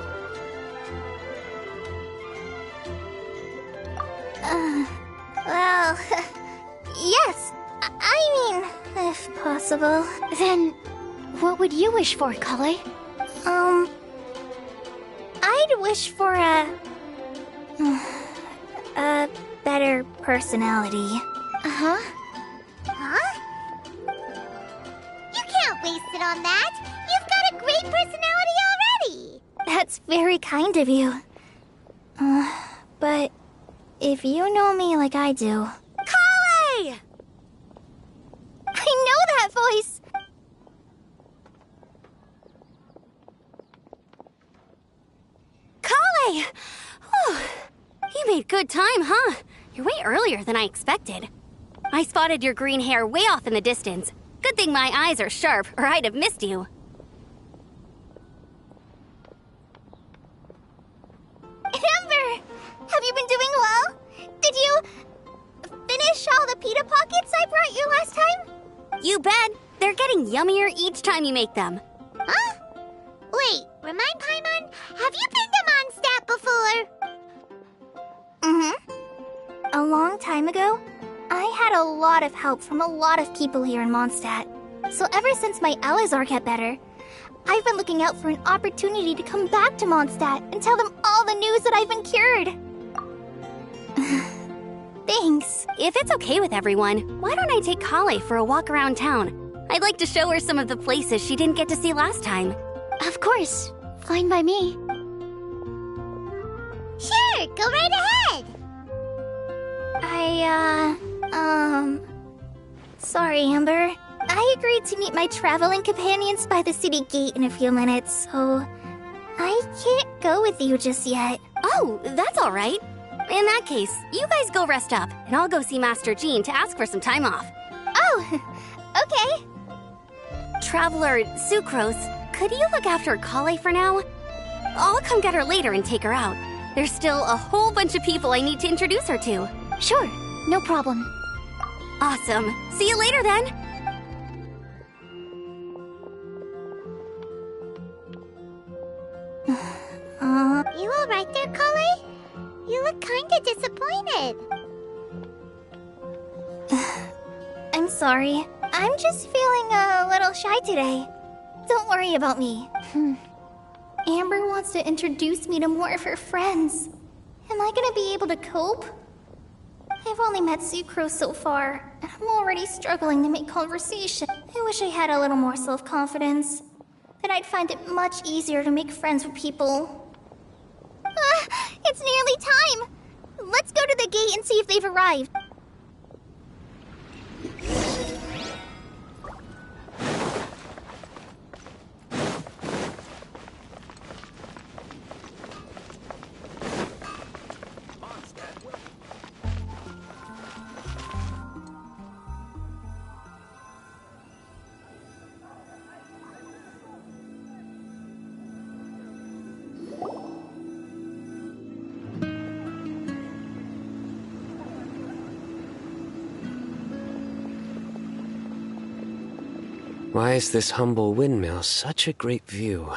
Well, yes. I mean, if possible. Then, what would you wish for, Kale? I'd wish for a better personality. Huh? You can't waste it on that. You've got a great personality already. That's very kind of you. But if you know me like I do... Kale! I know that voice! Kale! Whew. You made good time, huh? You're way earlier than I expected. I spotted your green hair way off in the distance. Good thing my eyes are sharp, or I'd have missed you. Amber! Have you been doing well? Did you finish all the pita pockets I brought you last time? You bet. They're getting yummier each time you make them. Huh? Wait, remind Paimon, have you been to Mondstadt before? A long time ago, I had a lot of help from a lot of people here in Mondstadt. So ever since my Elazar got better, I've been looking out for an opportunity to come back to Mondstadt and tell them all the news that I've been cured. Thanks. If it's okay with everyone, why don't I take Kale for a walk around town? I'd like to show her some of the places she didn't get to see last time. Of course. Fine by me. Sure, go right ahead. Sorry, Amber. I agreed to meet my traveling companions by the city gate in a few minutes, so I can't go with you just yet. Oh, that's all right. In that case, you guys go rest up, and I'll go see Master Jean to ask for some time off. Oh, okay. Traveler Sucrose, could you look after Kale for now? I'll come get her later and take her out. There's still a whole bunch of people I need to introduce her to. Sure, no problem. Awesome. See you later then. You all right there, Kale? You look kinda disappointed. I'm sorry. I'm just feeling a little shy today. Don't worry about me. Amber wants to introduce me to more of her friends. Am I gonna be able to cope? I've only met Sucrose so far, and I'm already struggling to make conversation. I wish I had a little more self-confidence. Then I'd find it much easier to make friends with people. It's nearly time! Let's go to the gate and see if they've arrived. Why is this humble windmill such a great view?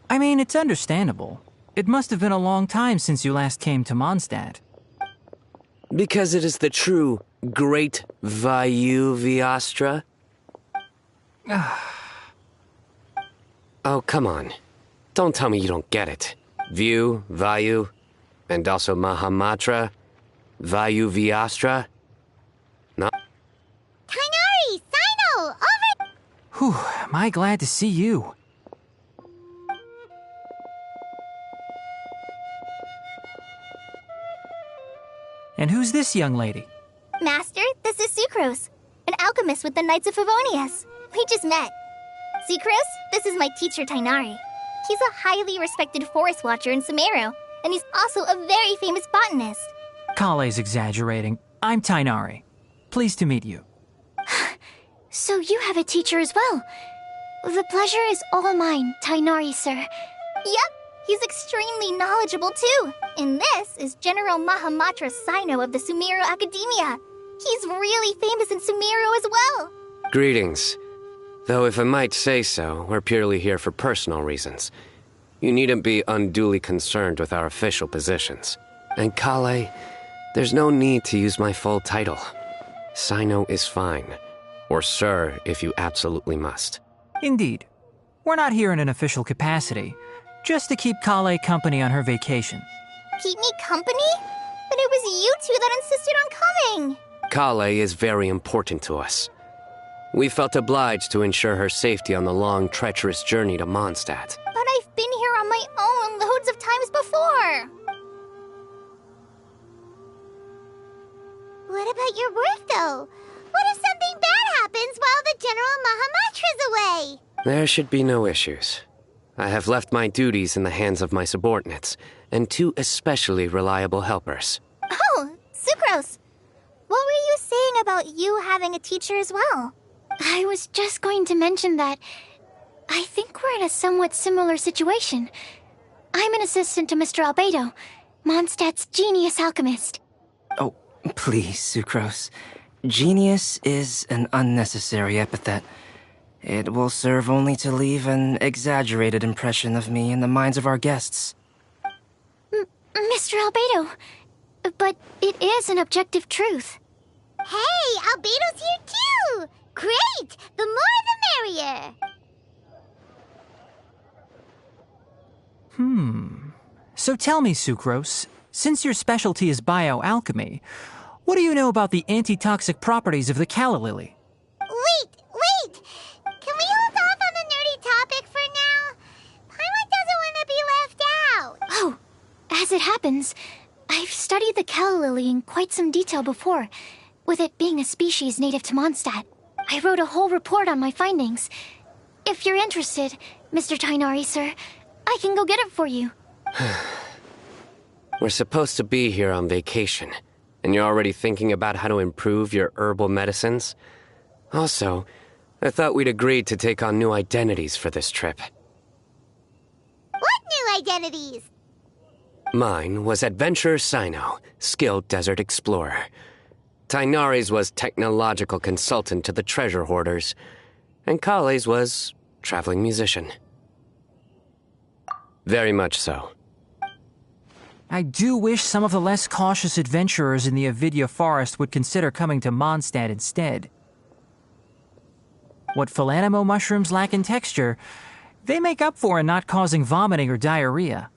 I mean, it's understandable. It must have been a long time since you last came to Mondstadt. Because it is the true Great Vayu Viastra? Oh, come on. Don't tell me you don't get it. View, Vayu, and also Mahamatra, Vayu Viastra? No? Kainari, Sino, over... Whew, am I glad to see you. And who's this young lady? Master, this is Sucrose, an alchemist with the Knights of Favonius. We just met. Sucrose, this is my teacher Tainari. He's a highly respected forest watcher in Sumeru, and he's also a very famous botanist. Kale's exaggerating. I'm Tainari. Pleased to meet you. So you have a teacher as well. The pleasure is all mine, Tainari, sir. Yep, he's extremely knowledgeable too. And this is General Mahamatra Sino of the Sumeru Academia. He's really famous in Sumeru as well. Greetings. Though if I might say so, we're purely here for personal reasons. You needn't be unduly concerned with our official positions. And Kale, there's no need to use my full title. Sino is fine. Or sir, if you absolutely must. Indeed. We're not here in an official capacity, just to keep Kale company on her vacation. Keep me company? But it was you two that insisted on coming. Kale is very important to us. We felt obliged to ensure her safety on the long, treacherous journey to Mondstadt. But I've been here hundreds of times before. What about your work, though? What if something bad happens while the General Mahamatra's away? There should be no issues. I have left my duties in the hands of my subordinates, and 2 especially reliable helpers. Oh, Sucrose! What were you saying about you having a teacher as well? I was just going to mention that I think we're in a somewhat similar situation. I'm an assistant to Mr. Albedo, Mondstadt's genius alchemist. Oh, please, Sucrose. Genius is an unnecessary epithet. It will serve only to leave an exaggerated impression of me in the minds of our guests. Mr. Albedo, but it is an objective truth. Hey, Albedo's here too! Great! The more the merrier! So tell me, Sucrose, since your specialty is bioalchemy, what do you know about the antitoxic properties of the calla lily? Wait! Can we hold off on the nerdy topic for now? Paimon doesn't want to be left out. Oh, as it happens, I've studied the calla lily in quite some detail before, with it being a species native to Mondstadt. I wrote a whole report on my findings. If you're interested, Mr. Tainari, sir, I can go get it for you. We're supposed to be here on vacation, and you're already thinking about how to improve your herbal medicines? Also, I thought we'd agreed to take on new identities for this trip. What new identities? Mine was Adventurer Sino, skilled desert explorer. Tainari's was technological consultant to the treasure hoarders, and Kale's was traveling musician. Very much so. I do wish some of the less cautious adventurers in the Avidya forest would consider coming to Mondstadt instead. What Philanimo mushrooms lack in texture, they make up for in not causing vomiting or diarrhea.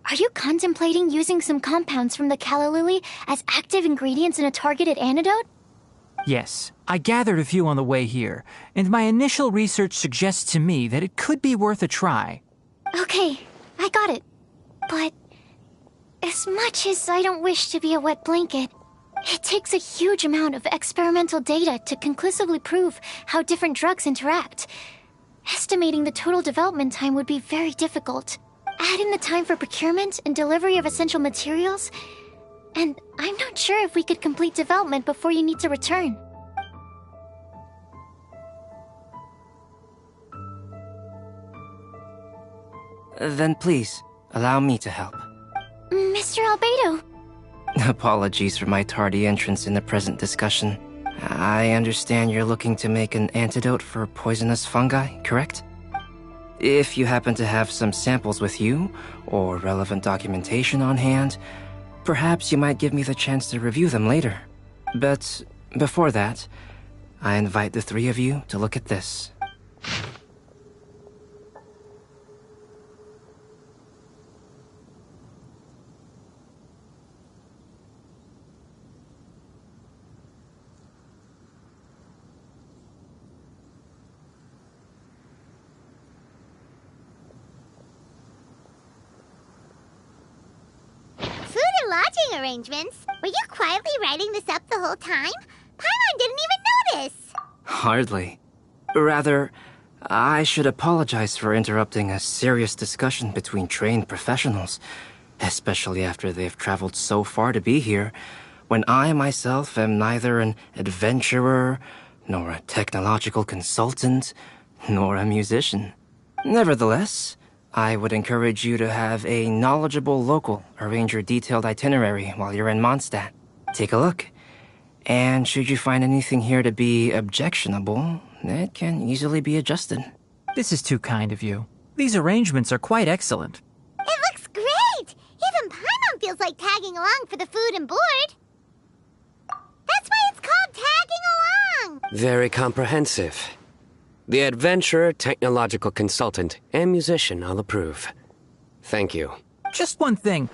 Are you contemplating using some compounds from the calla lily as active ingredients in a targeted antidote? Yes, I gathered a few on the way here, and my initial research suggests to me that it could be worth a try. Okay, I got it. But as much as I don't wish to be a wet blanket, it takes a huge amount of experimental data to conclusively prove how different drugs interact. Estimating the total development time would be very difficult. Add in the time for procurement and delivery of essential materials, and I'm not sure if we could complete development before you need to return. Then please, allow me to help. Mr. Albedo. Apologies for my tardy entrance in the present discussion. I understand you're looking to make an antidote for poisonous fungi, correct? If you happen to have some samples with you, or relevant documentation on hand, perhaps you might give me the chance to review them later. But before that, I invite the 3 of you to look at this. Lodging arrangements? Were you quietly writing this up the whole time? Paimon didn't even notice! Hardly. Rather, I should apologize for interrupting a serious discussion between trained professionals, especially after they've traveled so far to be here, when I myself am neither an adventurer, nor a technological consultant, nor a musician. Nevertheless, I would encourage you to have a knowledgeable local arrange your detailed itinerary while you're in Mondstadt. Take a look. And should you find anything here to be objectionable, it can easily be adjusted. This is too kind of you. These arrangements are quite excellent. It looks great! Even Paimon feels like tagging along for the food and board. That's why it's called tagging along! Very comprehensive. The adventurer, technological consultant, and musician all approve. Thank you. Just one thing.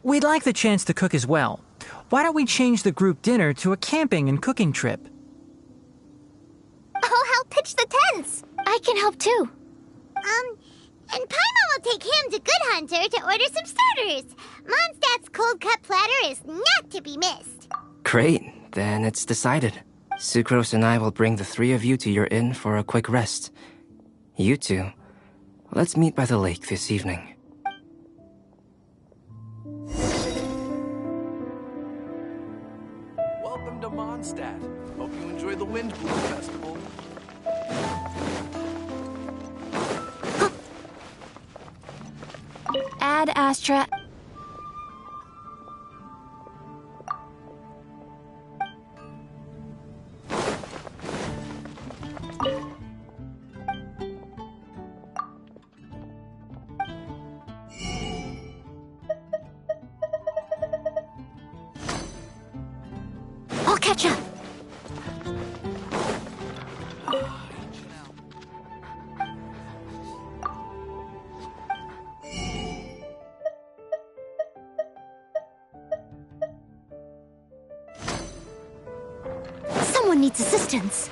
We'd like the chance to cook as well. Why don't we change the group dinner to a camping and cooking trip? I'll help pitch the tents! I can help too. And Paimon will take him to Good Hunter to order some starters. Mondstadt's cold cut platter is not to be missed. Great, then it's decided. Sucrose and I will bring the three of you to your inn for a quick rest. You two, let's meet by the lake this evening. Welcome to Mondstadt. Hope you enjoy the Windbloom Festival. Ad Astra. I'll catch up. Someone needs assistance.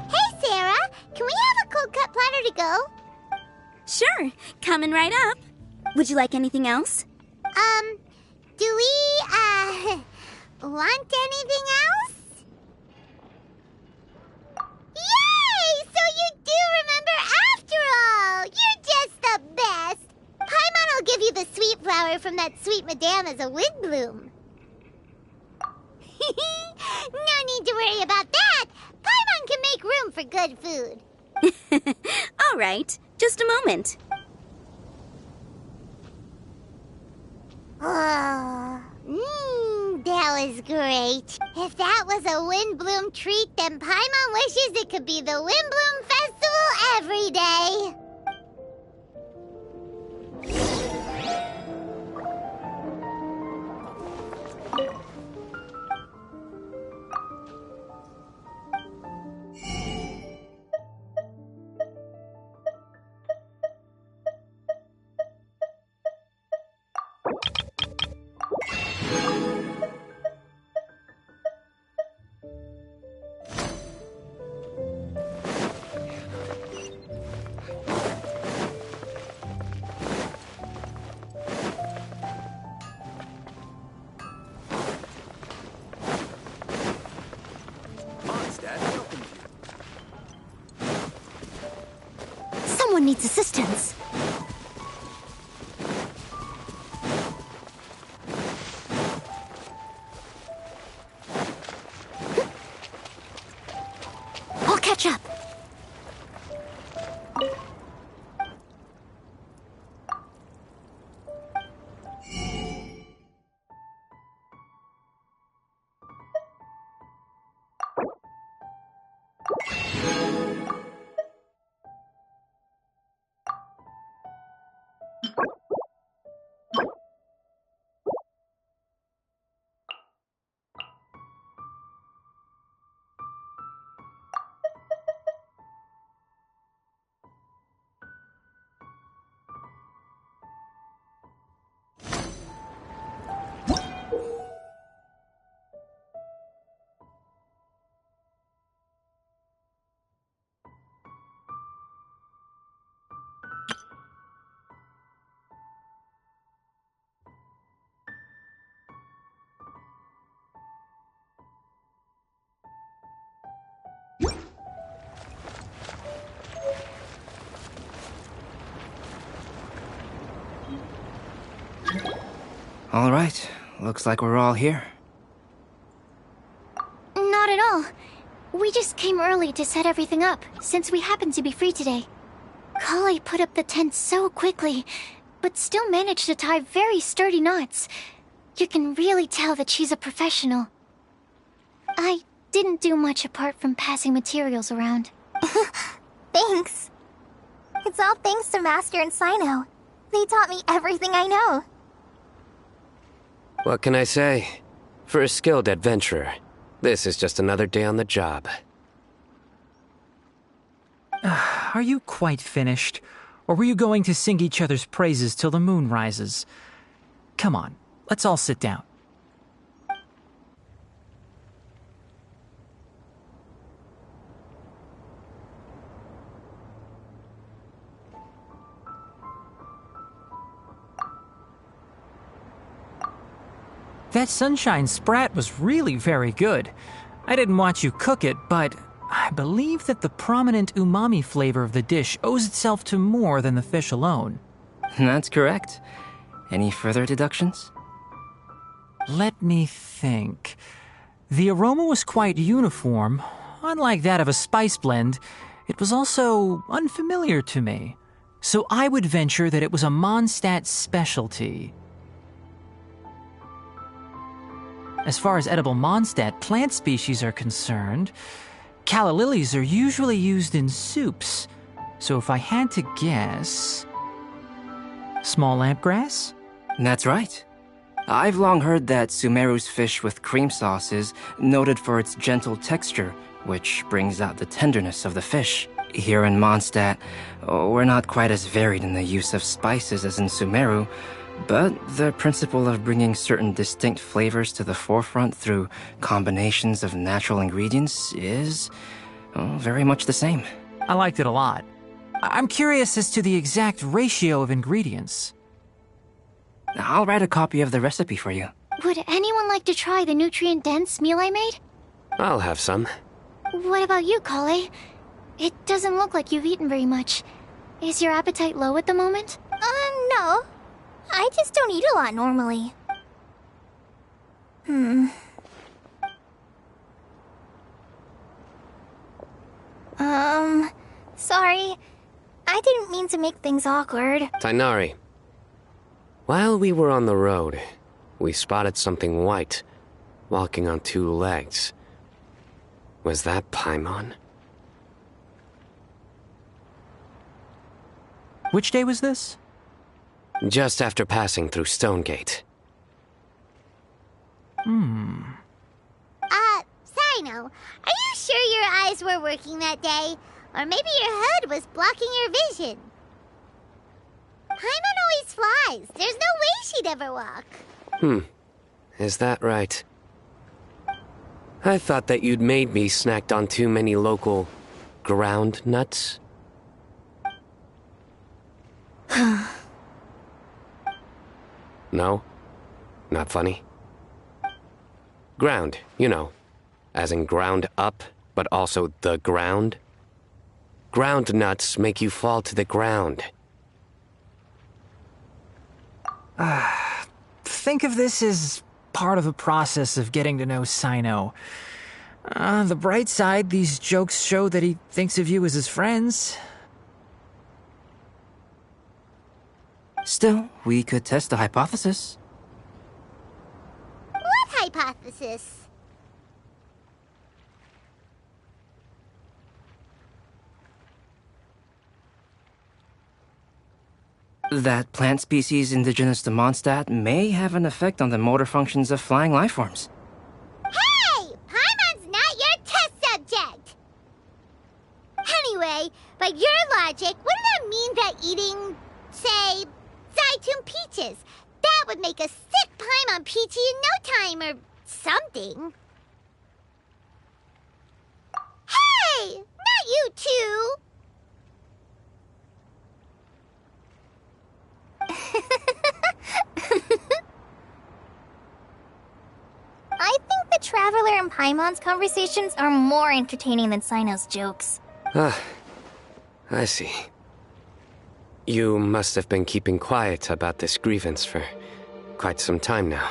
Hey, Sarah! Can we have a cold cut platter to go? Sure, coming right up. Would you like anything else? Do we, want anything else? Yay! So you do remember after all! You're just the best! Paimon will give you the sweet flower from that sweet madame as a windbloom. No need to worry about that! Paimon can make room for good food. All right, just a moment. Oh, that was great. If that was a windbloom treat, then Paimon wishes it could be the Windbloom Festival every day. Someone needs assistance. I'll catch up. All right, looks like we're all here. Not at all. We just came early to set everything up, since we happen to be free today. Kale put up the tent so quickly, but still managed to tie very sturdy knots. You can really tell that she's a professional. I didn't do much apart from passing materials around. Thanks. It's all thanks to Master and Sino. They taught me everything I know. What can I say? For a skilled adventurer, this is just another day on the job. Are you quite finished? Or were you going to sing each other's praises till the moon rises? Come on, let's all sit down. That sunshine sprat was really very good. I didn't watch you cook it, but I believe that the prominent umami flavor of the dish owes itself to more than the fish alone. That's correct. Any further deductions? Let me think. The aroma was quite uniform. Unlike that of a spice blend, it was also unfamiliar to me. So I would venture that it was a Mondstadt specialty. As far as edible Mondstadt plant species are concerned, calla lilies are usually used in soups. So if I had to guess... small lampgrass? That's right. I've long heard that Sumeru's fish with cream sauce is noted for its gentle texture, which brings out the tenderness of the fish. Here in Mondstadt, we're not quite as varied in the use of spices as in Sumeru, but the principle of bringing certain distinct flavors to the forefront through combinations of natural ingredients is very much the same. I liked it a lot. I'm curious as to the exact ratio of ingredients. I'll write a copy of the recipe for you. Would anyone like to try the nutrient-dense meal I made? I'll have some. What about you, Kale? It doesn't look like you've eaten very much. Is your appetite low at the moment? No. I just don't eat a lot normally. Sorry. I didn't mean to make things awkward. Tainari. While we were on the road, we spotted something white, walking on two legs. Was that Paimon? Which day was this? Just after passing through Stonegate. Sino, are you sure your eyes were working that day? Or maybe your hood was blocking your vision? Paimon always flies. There's no way she'd ever walk. Is that right? I thought that you'd made me snacked on too many local ground nuts. No? Not funny? Ground, you know. As in ground up, but also the ground. Ground nuts make you fall to the ground. Think of this as part of the process of getting to know Sino. On the bright side, these jokes show that he thinks of you as his friends. Still, we could test the hypothesis. What hypothesis? That plant species indigenous to Mondstadt may have an effect on the motor functions of flying lifeforms. Hey! Paimon's not your test subject! Anyway, by your logic, wouldn't that mean that eating, say, Zaitun peaches, that would make a sick Paimon peachy in no time or something? Hey! Not you two! I think the Traveler and Paimon's conversations are more entertaining than Sino's jokes. I see. You must have been keeping quiet about this grievance for quite some time now.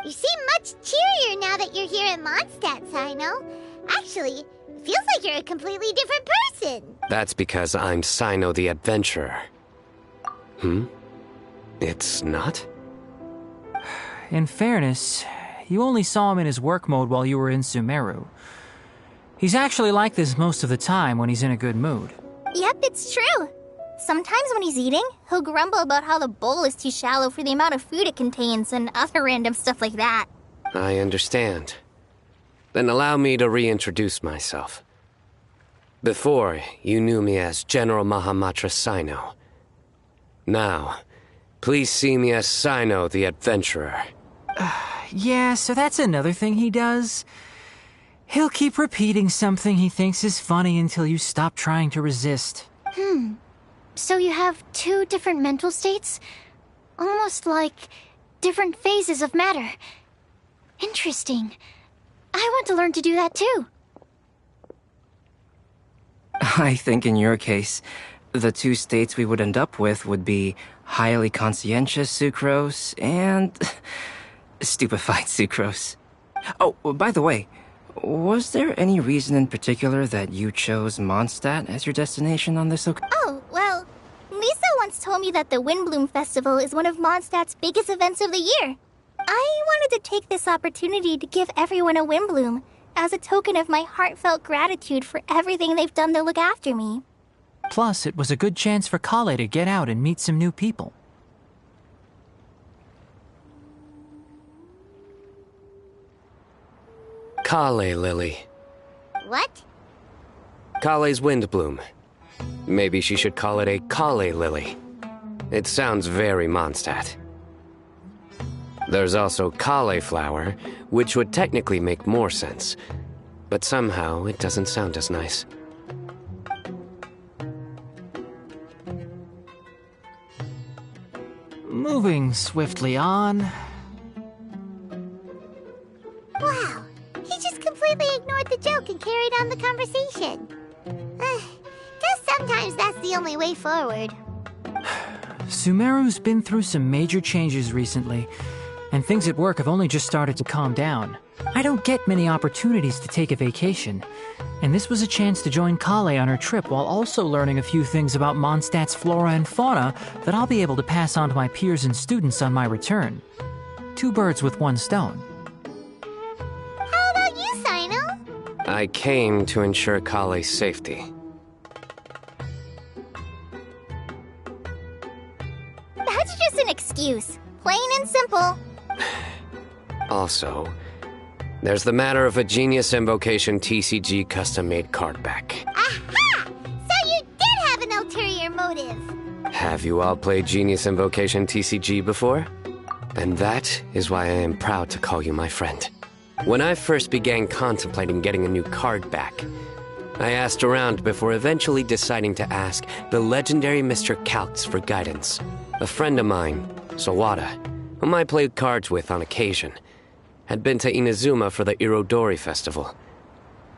You seem much cheerier now that you're here at Mondstadt, Sino. Actually, it feels like you're a completely different person. That's because I'm Sino the Adventurer. It's not? In fairness, you only saw him in his work mode while you were in Sumeru. He's actually like this most of the time when he's in a good mood. Yep, it's true. Sometimes when he's eating, he'll grumble about how the bowl is too shallow for the amount of food it contains and other random stuff like that. I understand. Then allow me to reintroduce myself. Before, you knew me as General Mahamatra Sino. Now, please see me as Sino the Adventurer. Yeah, so that's another thing he does. He'll keep repeating something he thinks is funny until you stop trying to resist. So you have two different mental states? Almost like different phases of matter. Interesting. I want to learn to do that too. I think in your case, the two states we would end up with would be highly conscientious sucrose and stupefied sucrose. Oh, by the way, was there any reason in particular that you chose Mondstadt as your destination on this occasion? Oh, well, Lisa once told me that the Windbloom Festival is one of Mondstadt's biggest events of the year. I wanted to take this opportunity to give everyone a Windbloom as a token of my heartfelt gratitude for everything they've done to look after me. Plus, it was a good chance for Kale to get out and meet some new people. Kale Lily. What? Kale's Windbloom. Maybe she should call it a Kale Lily. It sounds very Mondstadt. There's also cauliflower, which would technically make more sense, but somehow it doesn't sound as nice. Moving swiftly on. Wow, he just completely ignored the joke and carried on the conversation. Guess sometimes that's the only way forward. Sumeru's been through some major changes recently, and things at work have only just started to calm down. I don't get many opportunities to take a vacation, and this was a chance to join Kale on her trip while also learning a few things about Mondstadt's flora and fauna that I'll be able to pass on to my peers and students on my return. Two birds with one stone. How about you, Sino? I came to ensure Kale's safety. That's just an excuse. Plain and simple. Also, there's the matter of a Genius Invocation TCG custom-made card back. Aha! So you did have an ulterior motive. Have you all played Genius Invocation TCG before? And that is why I am proud to call you my friend. When I first began contemplating getting a new card back, I asked around before eventually deciding to ask the legendary Mr. Calx for guidance. A friend of mine, Sawada, whom I played cards with on occasion, had been to Inazuma for the Irodori festival.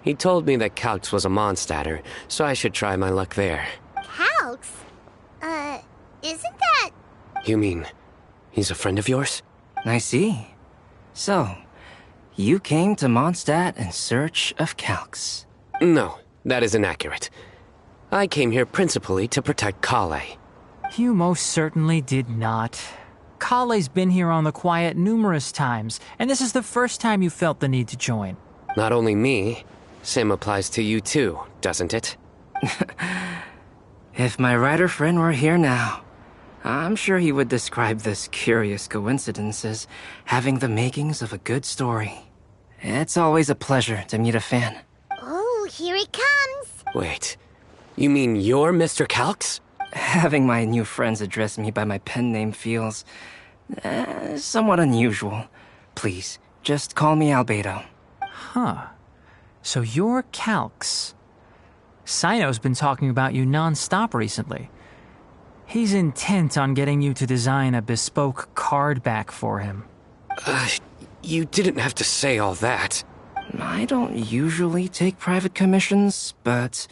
He told me that Calx was a Mondstadter, so I should try my luck there. Calx? Isn't that... You mean, he's a friend of yours? I see. So, you came to Mondstadt in search of Calx. No, that is inaccurate. I came here principally to protect Kale. You most certainly did not. Kale's been here on the quiet numerous times, and this is the first time you felt the need to join. Not only me, same applies to you too, doesn't it? If my writer friend were here now, I'm sure he would describe this curious coincidence as having the makings of a good story. It's always a pleasure to meet a fan. Oh, here he comes. Wait, you mean you're Mr. Calx? Having my new friends address me by my pen name feels somewhat unusual. Please, just call me Albedo. Huh. So you're Calx. Sino's been talking about you non-stop recently. He's intent on getting you to design a bespoke card back for him. You didn't have to say all that. I don't usually take private commissions, but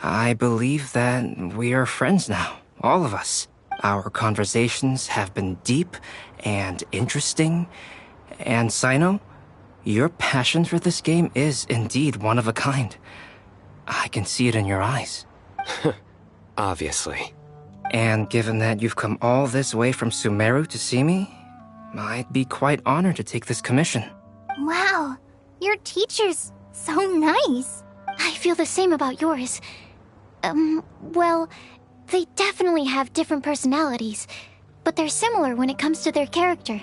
I believe that we are friends now, all of us. Our conversations have been deep and interesting, and Sino, your passion for this game is indeed one of a kind. I can see it in your eyes. Obviously. And given that you've come all this way from Sumeru to see me, I'd be quite honored to take this commission. Wow, your teacher's so nice. I feel the same about yours. Well, they definitely have different personalities, but they're similar when it comes to their character.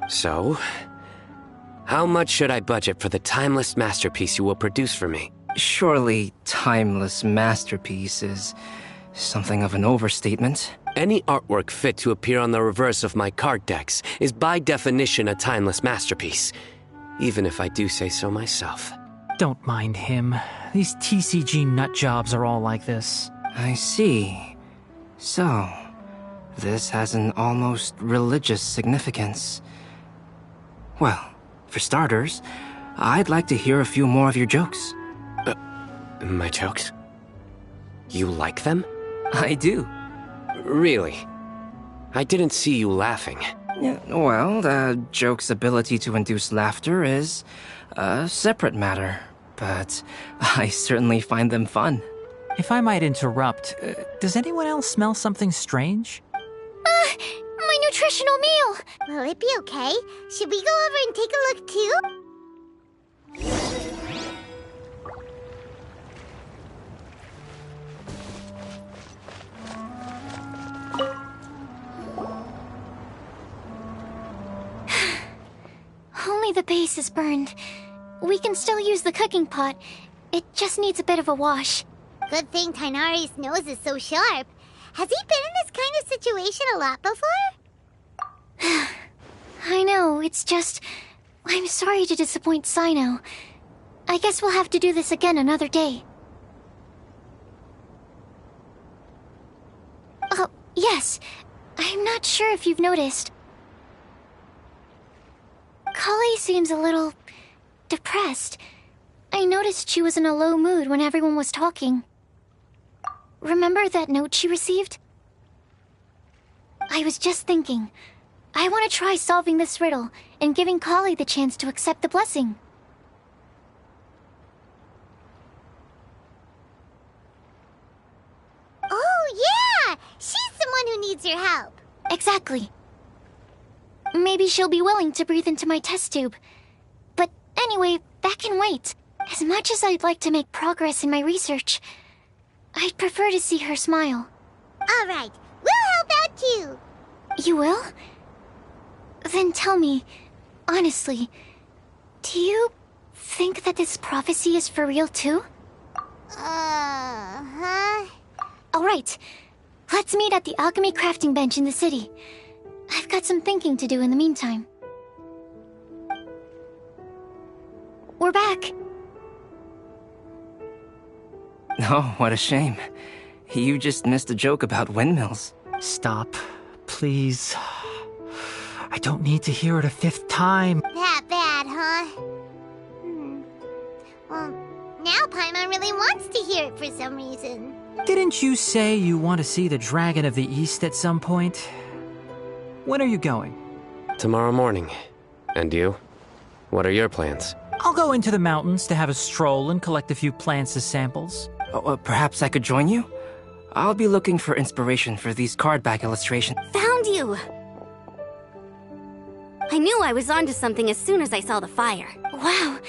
So, how much should I budget for the timeless masterpiece you will produce for me? Surely, timeless masterpiece is something of an overstatement. Any artwork fit to appear on the reverse of my card decks is by definition a timeless masterpiece, even if I do say so myself. Don't mind him. These TCG nutjobs are all like this. I see. So, this has an almost religious significance. Well, for starters, I'd like to hear a few more of your jokes. My jokes? You like them? I do. Really? I didn't see you laughing. Yeah, well, the joke's ability to induce laughter is a separate matter, but I certainly find them fun. If I might interrupt, does anyone else smell something strange? My nutritional meal! Will it be okay? Should we go over and take a look too? Only the base is burned. We can still use the cooking pot. It just needs a bit of a wash. Good thing Tainari's nose is so sharp. Has he been in this kind of situation a lot before? I know, it's just... I'm sorry to disappoint Sino. I guess we'll have to do this again another day. Oh, yes. I'm not sure if you've noticed. Kali seems a little... depressed. I noticed she was in a low mood when everyone was talking. Remember that note she received? I was just thinking. I want to try solving this riddle and giving Kali the chance to accept the blessing. Oh, yeah! She's someone who needs your help. Exactly. Maybe she'll be willing to breathe into my test tube. But anyway, that can wait. As much as I'd like to make progress in my research, I'd prefer to see her smile. All right, we'll help out too. You will? Then tell me, honestly, do you think that this prophecy is for real too? Huh? All right, let's meet at the alchemy crafting bench in the city. I've got some thinking to do in the meantime. We're back. Oh, what a shame. You just missed a joke about windmills. Stop, please. I don't need to hear it a fifth time. That bad, huh? Well, now Paimon really wants to hear it for some reason. Didn't you say you want to see the Dragon of the East at some point? When are you going? Tomorrow morning. And you? What are your plans? I'll go into the mountains to have a stroll and collect a few plants as samples. Perhaps I could join you? I'll be looking for inspiration for these card back illustrations. Found you! I knew I was onto something as soon as I saw the fire. Wow,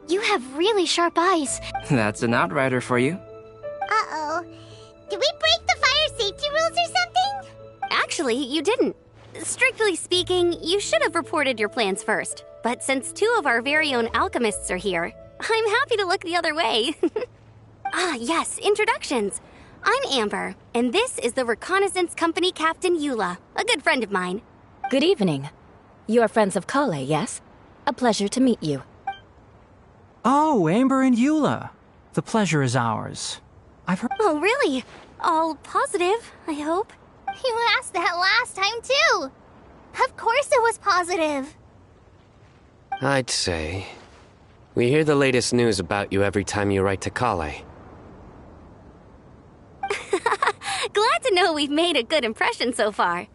you have really sharp eyes. That's an outrider for you. Uh-oh. Did we break the fire safety rules or something? Actually, you didn't. Strictly speaking, you should have reported your plans first. But since two of our very own alchemists are here, I'm happy to look the other way. Yes, introductions. I'm Amber, and this is the Reconnaissance Company Captain Eula, a good friend of mine. Good evening. You are friends of Kale, yes? A pleasure to meet you. Oh, Amber and Eula. The pleasure is ours. I've heard... Oh, really? All positive, I hope. You asked that last time, too. Of course it was positive. I'd say... we hear the latest news about you every time you write to Kale. Glad to know we've made a good impression so far.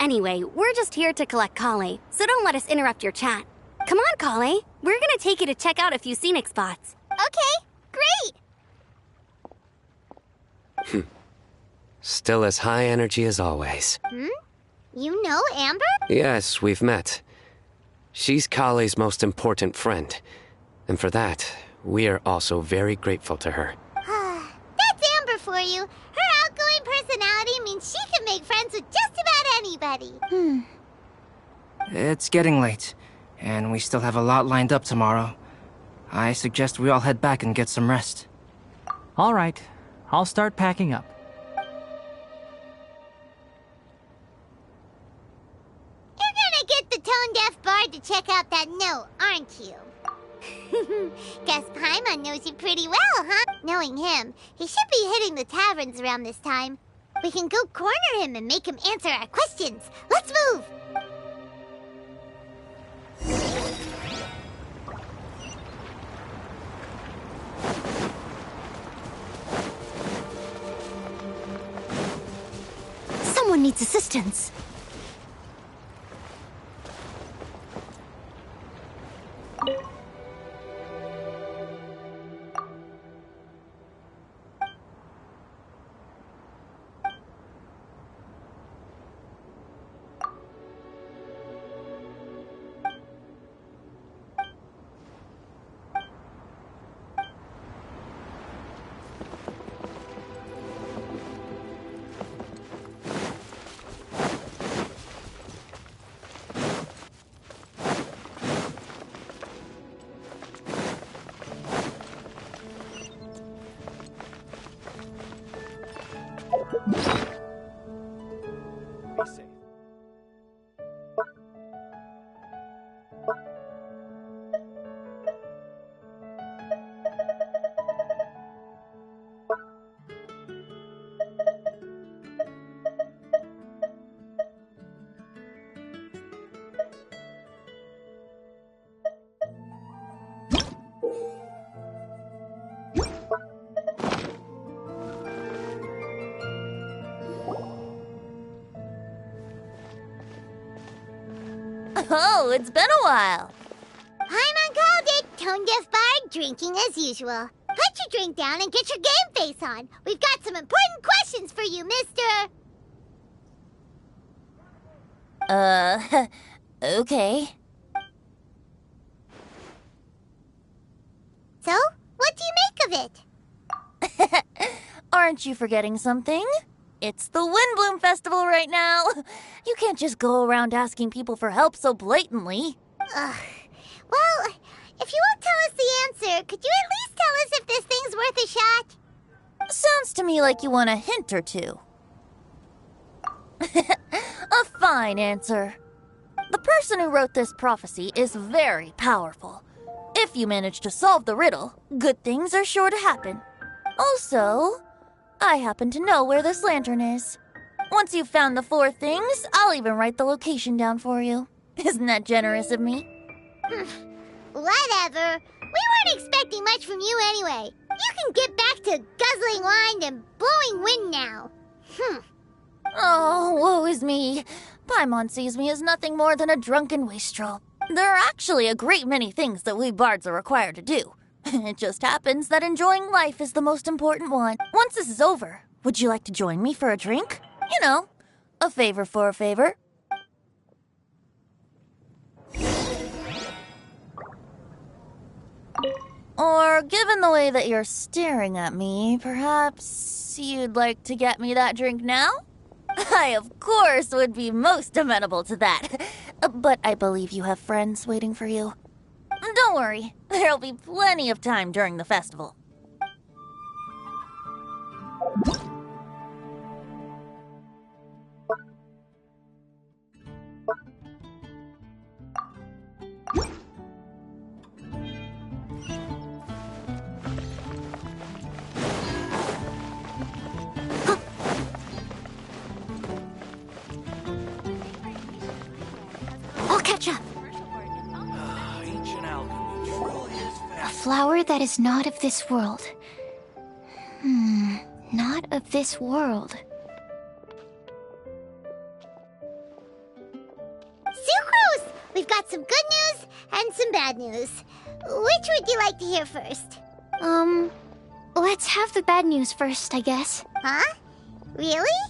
Anyway, we're just here to collect Kale, so don't let us interrupt your chat. Come on, Kale. We're gonna take you to check out a few scenic spots. Okay, great. Still as high energy as always. You know Amber? Yes, we've met. She's Kale's most important friend. And for that, we are also very grateful to her. That's Amber for you. Her outgoing personality means she can make friends with just about anybody. It's getting late, and we still have a lot lined up tomorrow. I suggest we all head back and get some rest. All right, I'll start packing up. You're gonna get the tone-deaf bard to check out that note, aren't you? Guess Paimon knows you pretty well, huh? Knowing him, he should be hitting the taverns around this time. We can go corner him and make him answer our questions. Let's move! Someone needs assistance. Oh, it's been a while. Paimon called it. Tone-deaf bard drinking as usual. Put your drink down and get your game face on. We've got some important questions for you, mister. Okay. So, what do you make of it? Aren't you forgetting something? It's the Windbloom Festival right now. You can't just go around asking people for help so blatantly. Well, if you won't tell us the answer, could you at least tell us if this thing's worth a shot? Sounds to me like you want a hint or two. A fine answer. The person who wrote this prophecy is very powerful. If you manage to solve the riddle, good things are sure to happen. Also, I happen to know where this lantern is. Once you've found the 4 things, I'll even write the location down for you. Isn't that generous of me? Whatever. We weren't expecting much from you anyway. You can get back to guzzling wine and blowing wind now. Oh, woe is me. Paimon sees me as nothing more than a drunken wastrel. There are actually a great many things that we bards are required to do. It just happens that enjoying life is the most important one. Once this is over, would you like to join me for a drink? You know, a favor for a favor. Or, given the way that you're staring at me, perhaps you'd like to get me that drink now? I, of course, would be most amenable to that. But I believe you have friends waiting for you. Don't worry, there'll be plenty of time during the festival. I'll catch up. Ancient alchemy truly is A fascinating. flower that is not of this world. Not of this world. Sucrose! We've got some good news and some bad news. Which would you like to hear first? Let's have the bad news first, I guess. Huh? Really?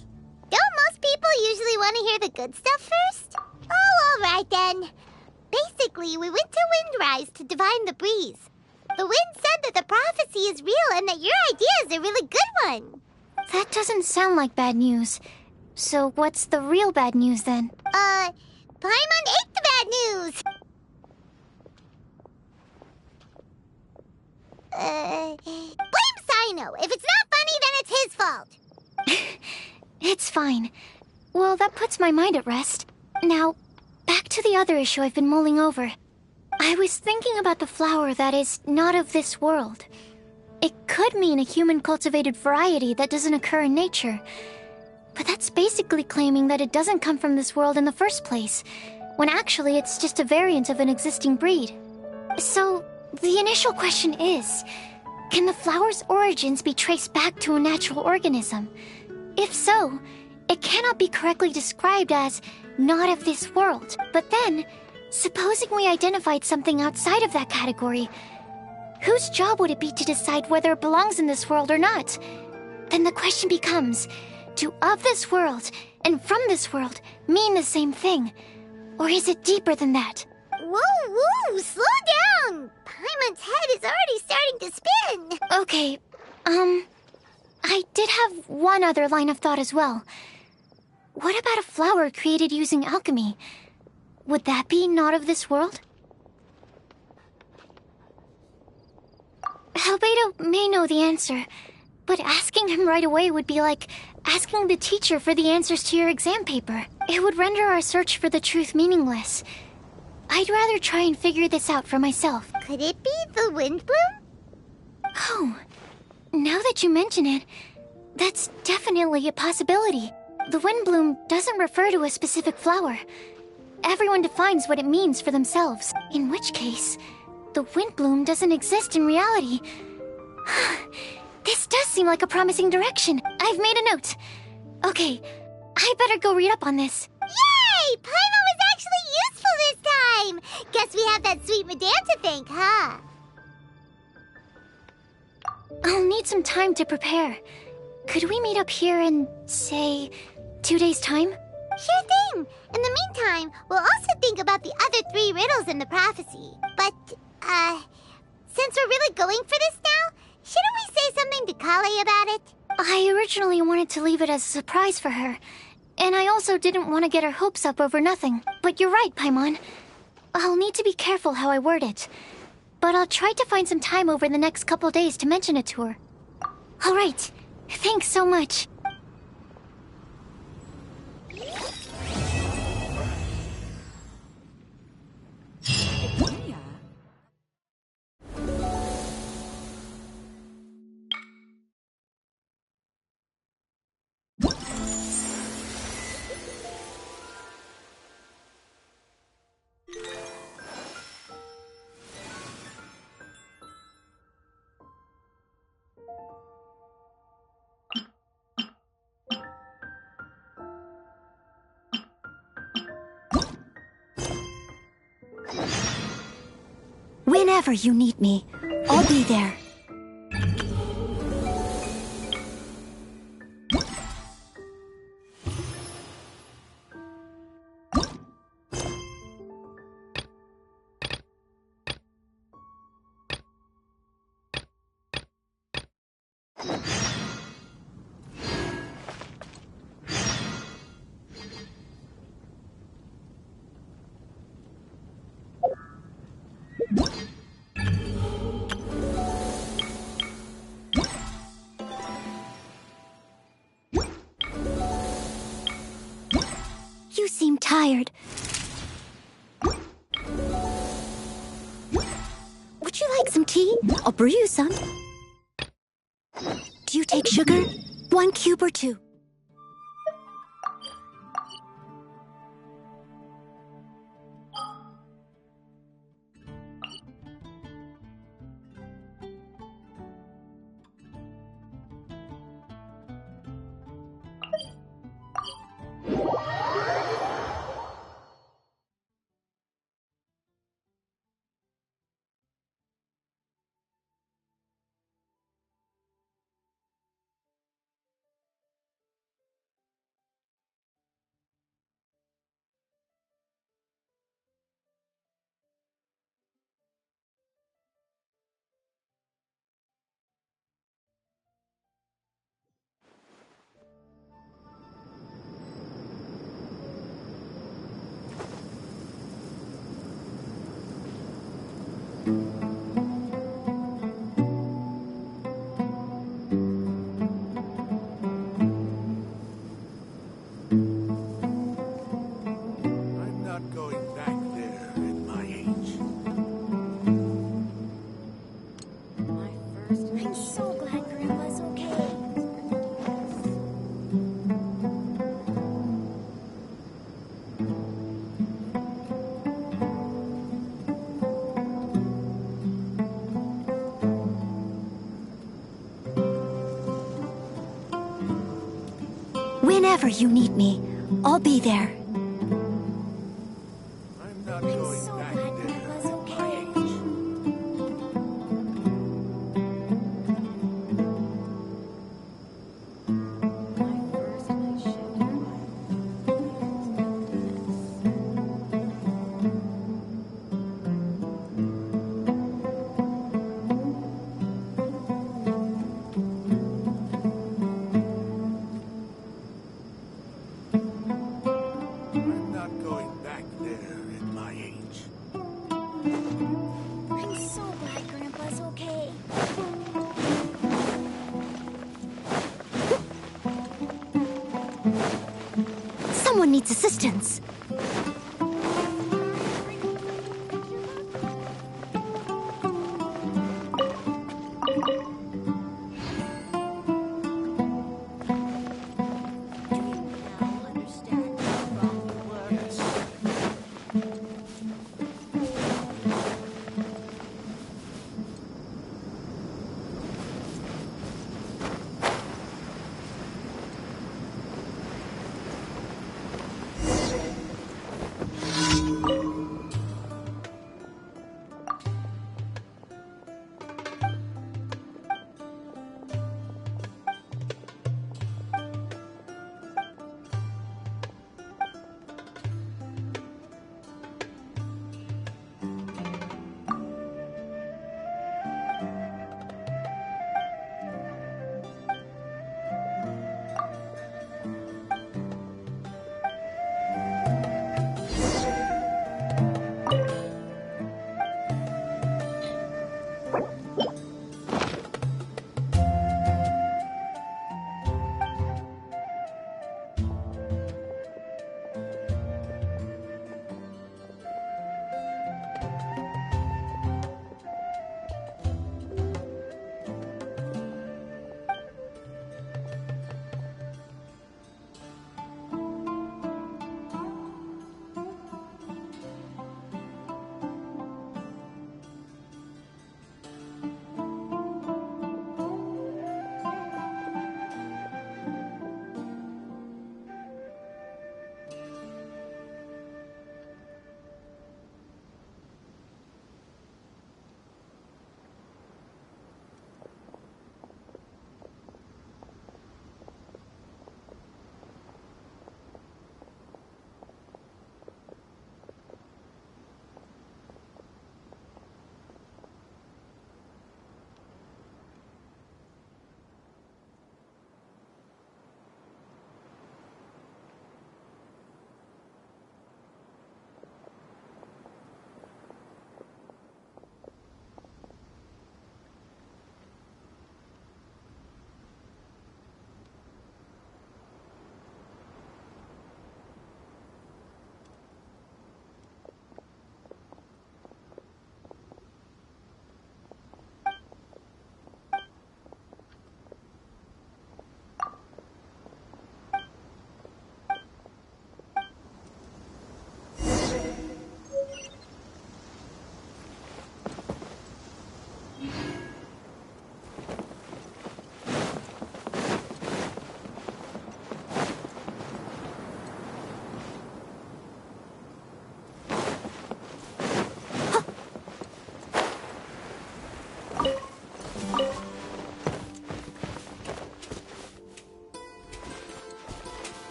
Don't most people usually want to hear the good stuff first? Oh, alright then. Basically, we went to Windrise to divine the breeze. The wind said that the prophecy is real and that your idea is a really good one. That doesn't sound like bad news. So what's the real bad news then? Paimon ate the bad news! Blame Sino. If it's not funny, then it's his fault. It's fine. Well, that puts my mind at rest. Now, back to the other issue I've been mulling over. I was thinking about the flower that is not of this world. It could mean a human-cultivated variety that doesn't occur in nature. But that's basically claiming that it doesn't come from this world in the first place, when actually it's just a variant of an existing breed. So, the initial question is, can the flower's origins be traced back to a natural organism? If so, it cannot be correctly described as not of this world. But then, supposing we identified something outside of that category, whose job would it be to decide whether it belongs in this world or not? Then the question becomes, do of this world and from this world mean the same thing? Or is it deeper than that? Whoa, slow down! Paimon's head is already starting to spin! Okay, I did have one other line of thought as well. What about a flower created using alchemy? Would that be not of this world? Albedo may know the answer, but asking him right away would be like asking the teacher for the answers to your exam paper. It would render our search for the truth meaningless. I'd rather try and figure this out for myself. Could it be the wind bloom? Oh, now that you mention it, that's definitely a possibility. The wind bloom doesn't refer to a specific flower. Everyone defines what it means for themselves. In which case, the wind bloom doesn't exist in reality. This does seem like a promising direction. I've made a note. Okay, I better go read up on this. Yay! Paimon was actually useful this time! Guess we have that sweet madame to thank, huh? I'll need some time to prepare. Could we meet up here in, say, 2 days' time? Sure thing! In the meantime, we'll also think about the other 3 riddles in the prophecy. But, since we're really going for this now, shouldn't we say something to Kale about it? I originally wanted to leave it as a surprise for her, and I also didn't want to get her hopes up over nothing. But you're right, Paimon. I'll need to be careful how I word it. But I'll try to find some time over the next couple days to mention it to her. All right. Thanks so much. Whenever you need me, I'll be there. You seem tired. Would you like some tea? I'll brew you some. Do you take sugar? 1 cube or 2? Whenever you need me, I'll be there. I'm not going back there. I'm not going back there at my age. I'm so glad Grandpa's okay. Someone needs assistance.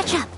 catch up.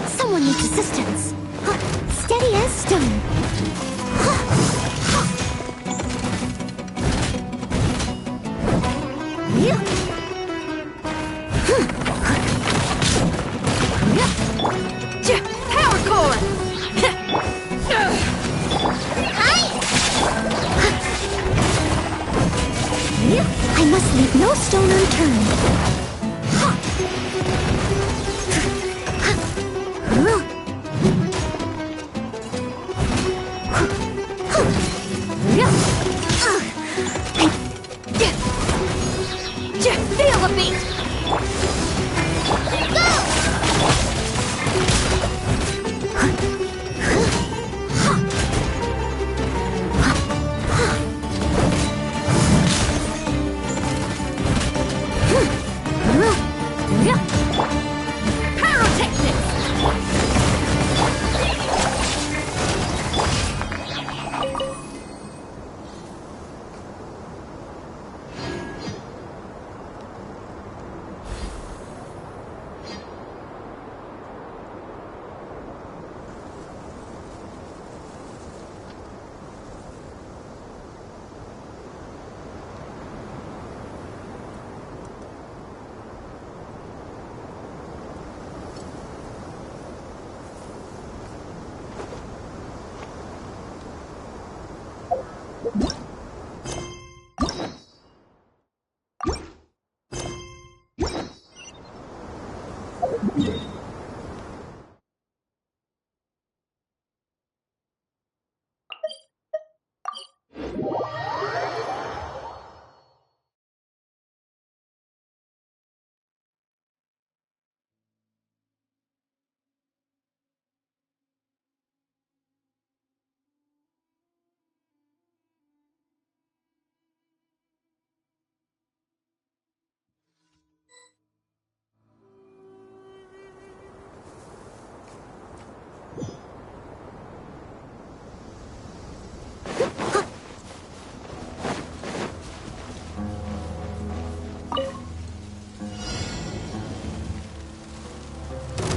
Someone needs assistance. Steady as stone. Power core! I must leave no stone unturned. Feel the beat!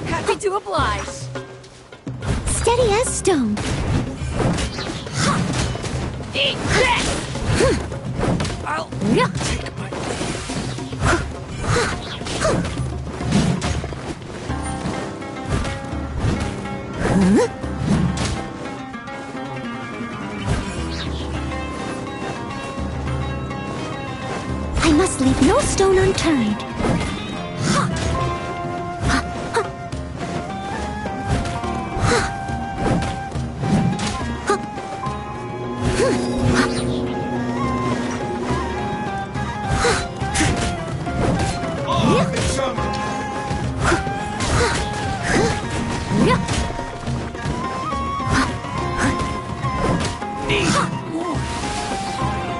Happy to oblige. Steady as stone. Eat this! I'll take my I must leave no stone unturned.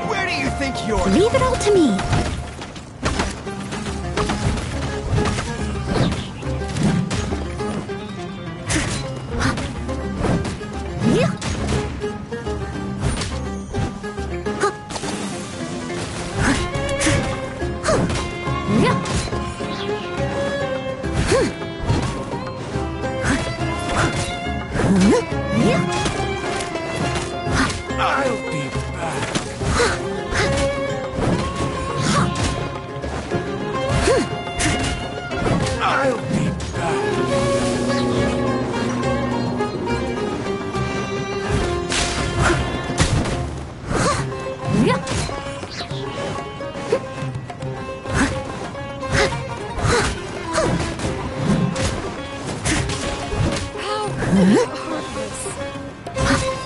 Where do you think you're? Leave it all to me. I'll be back. I'll be back. How heartless.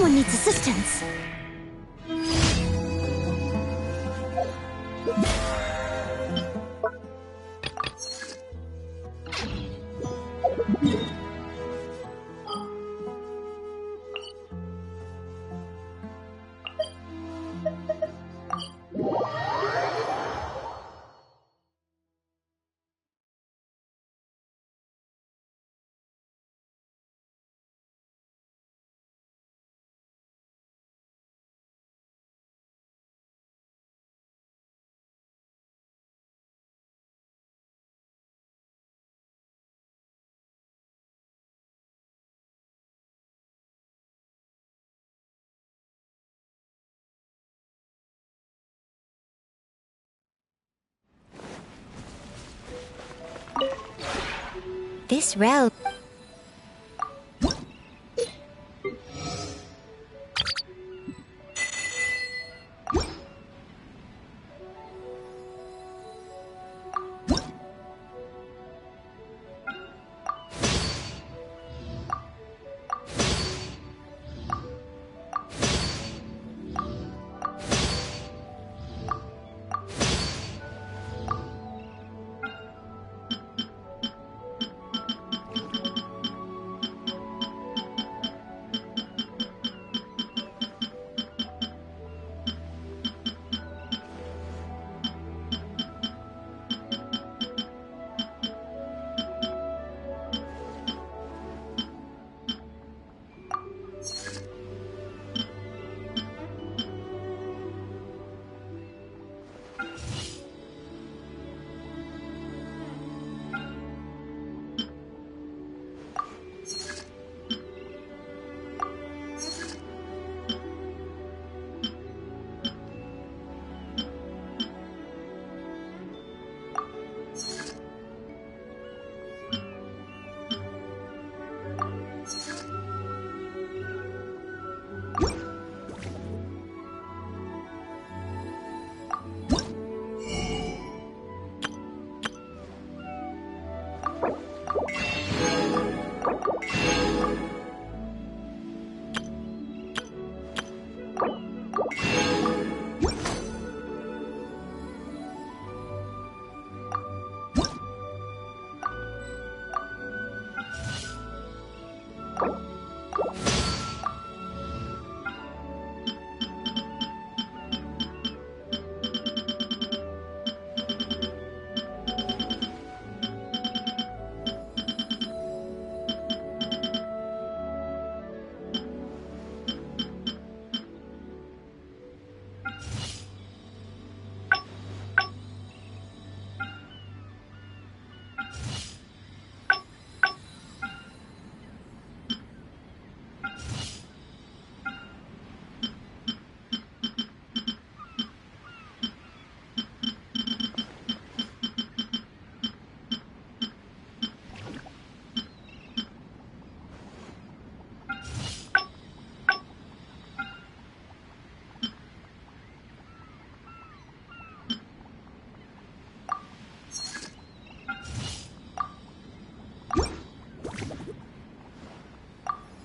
anyone needs assistance. This road.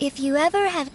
If you ever have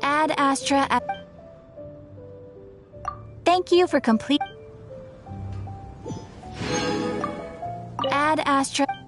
Ad Astra. Thank you for complete. Ad Astra.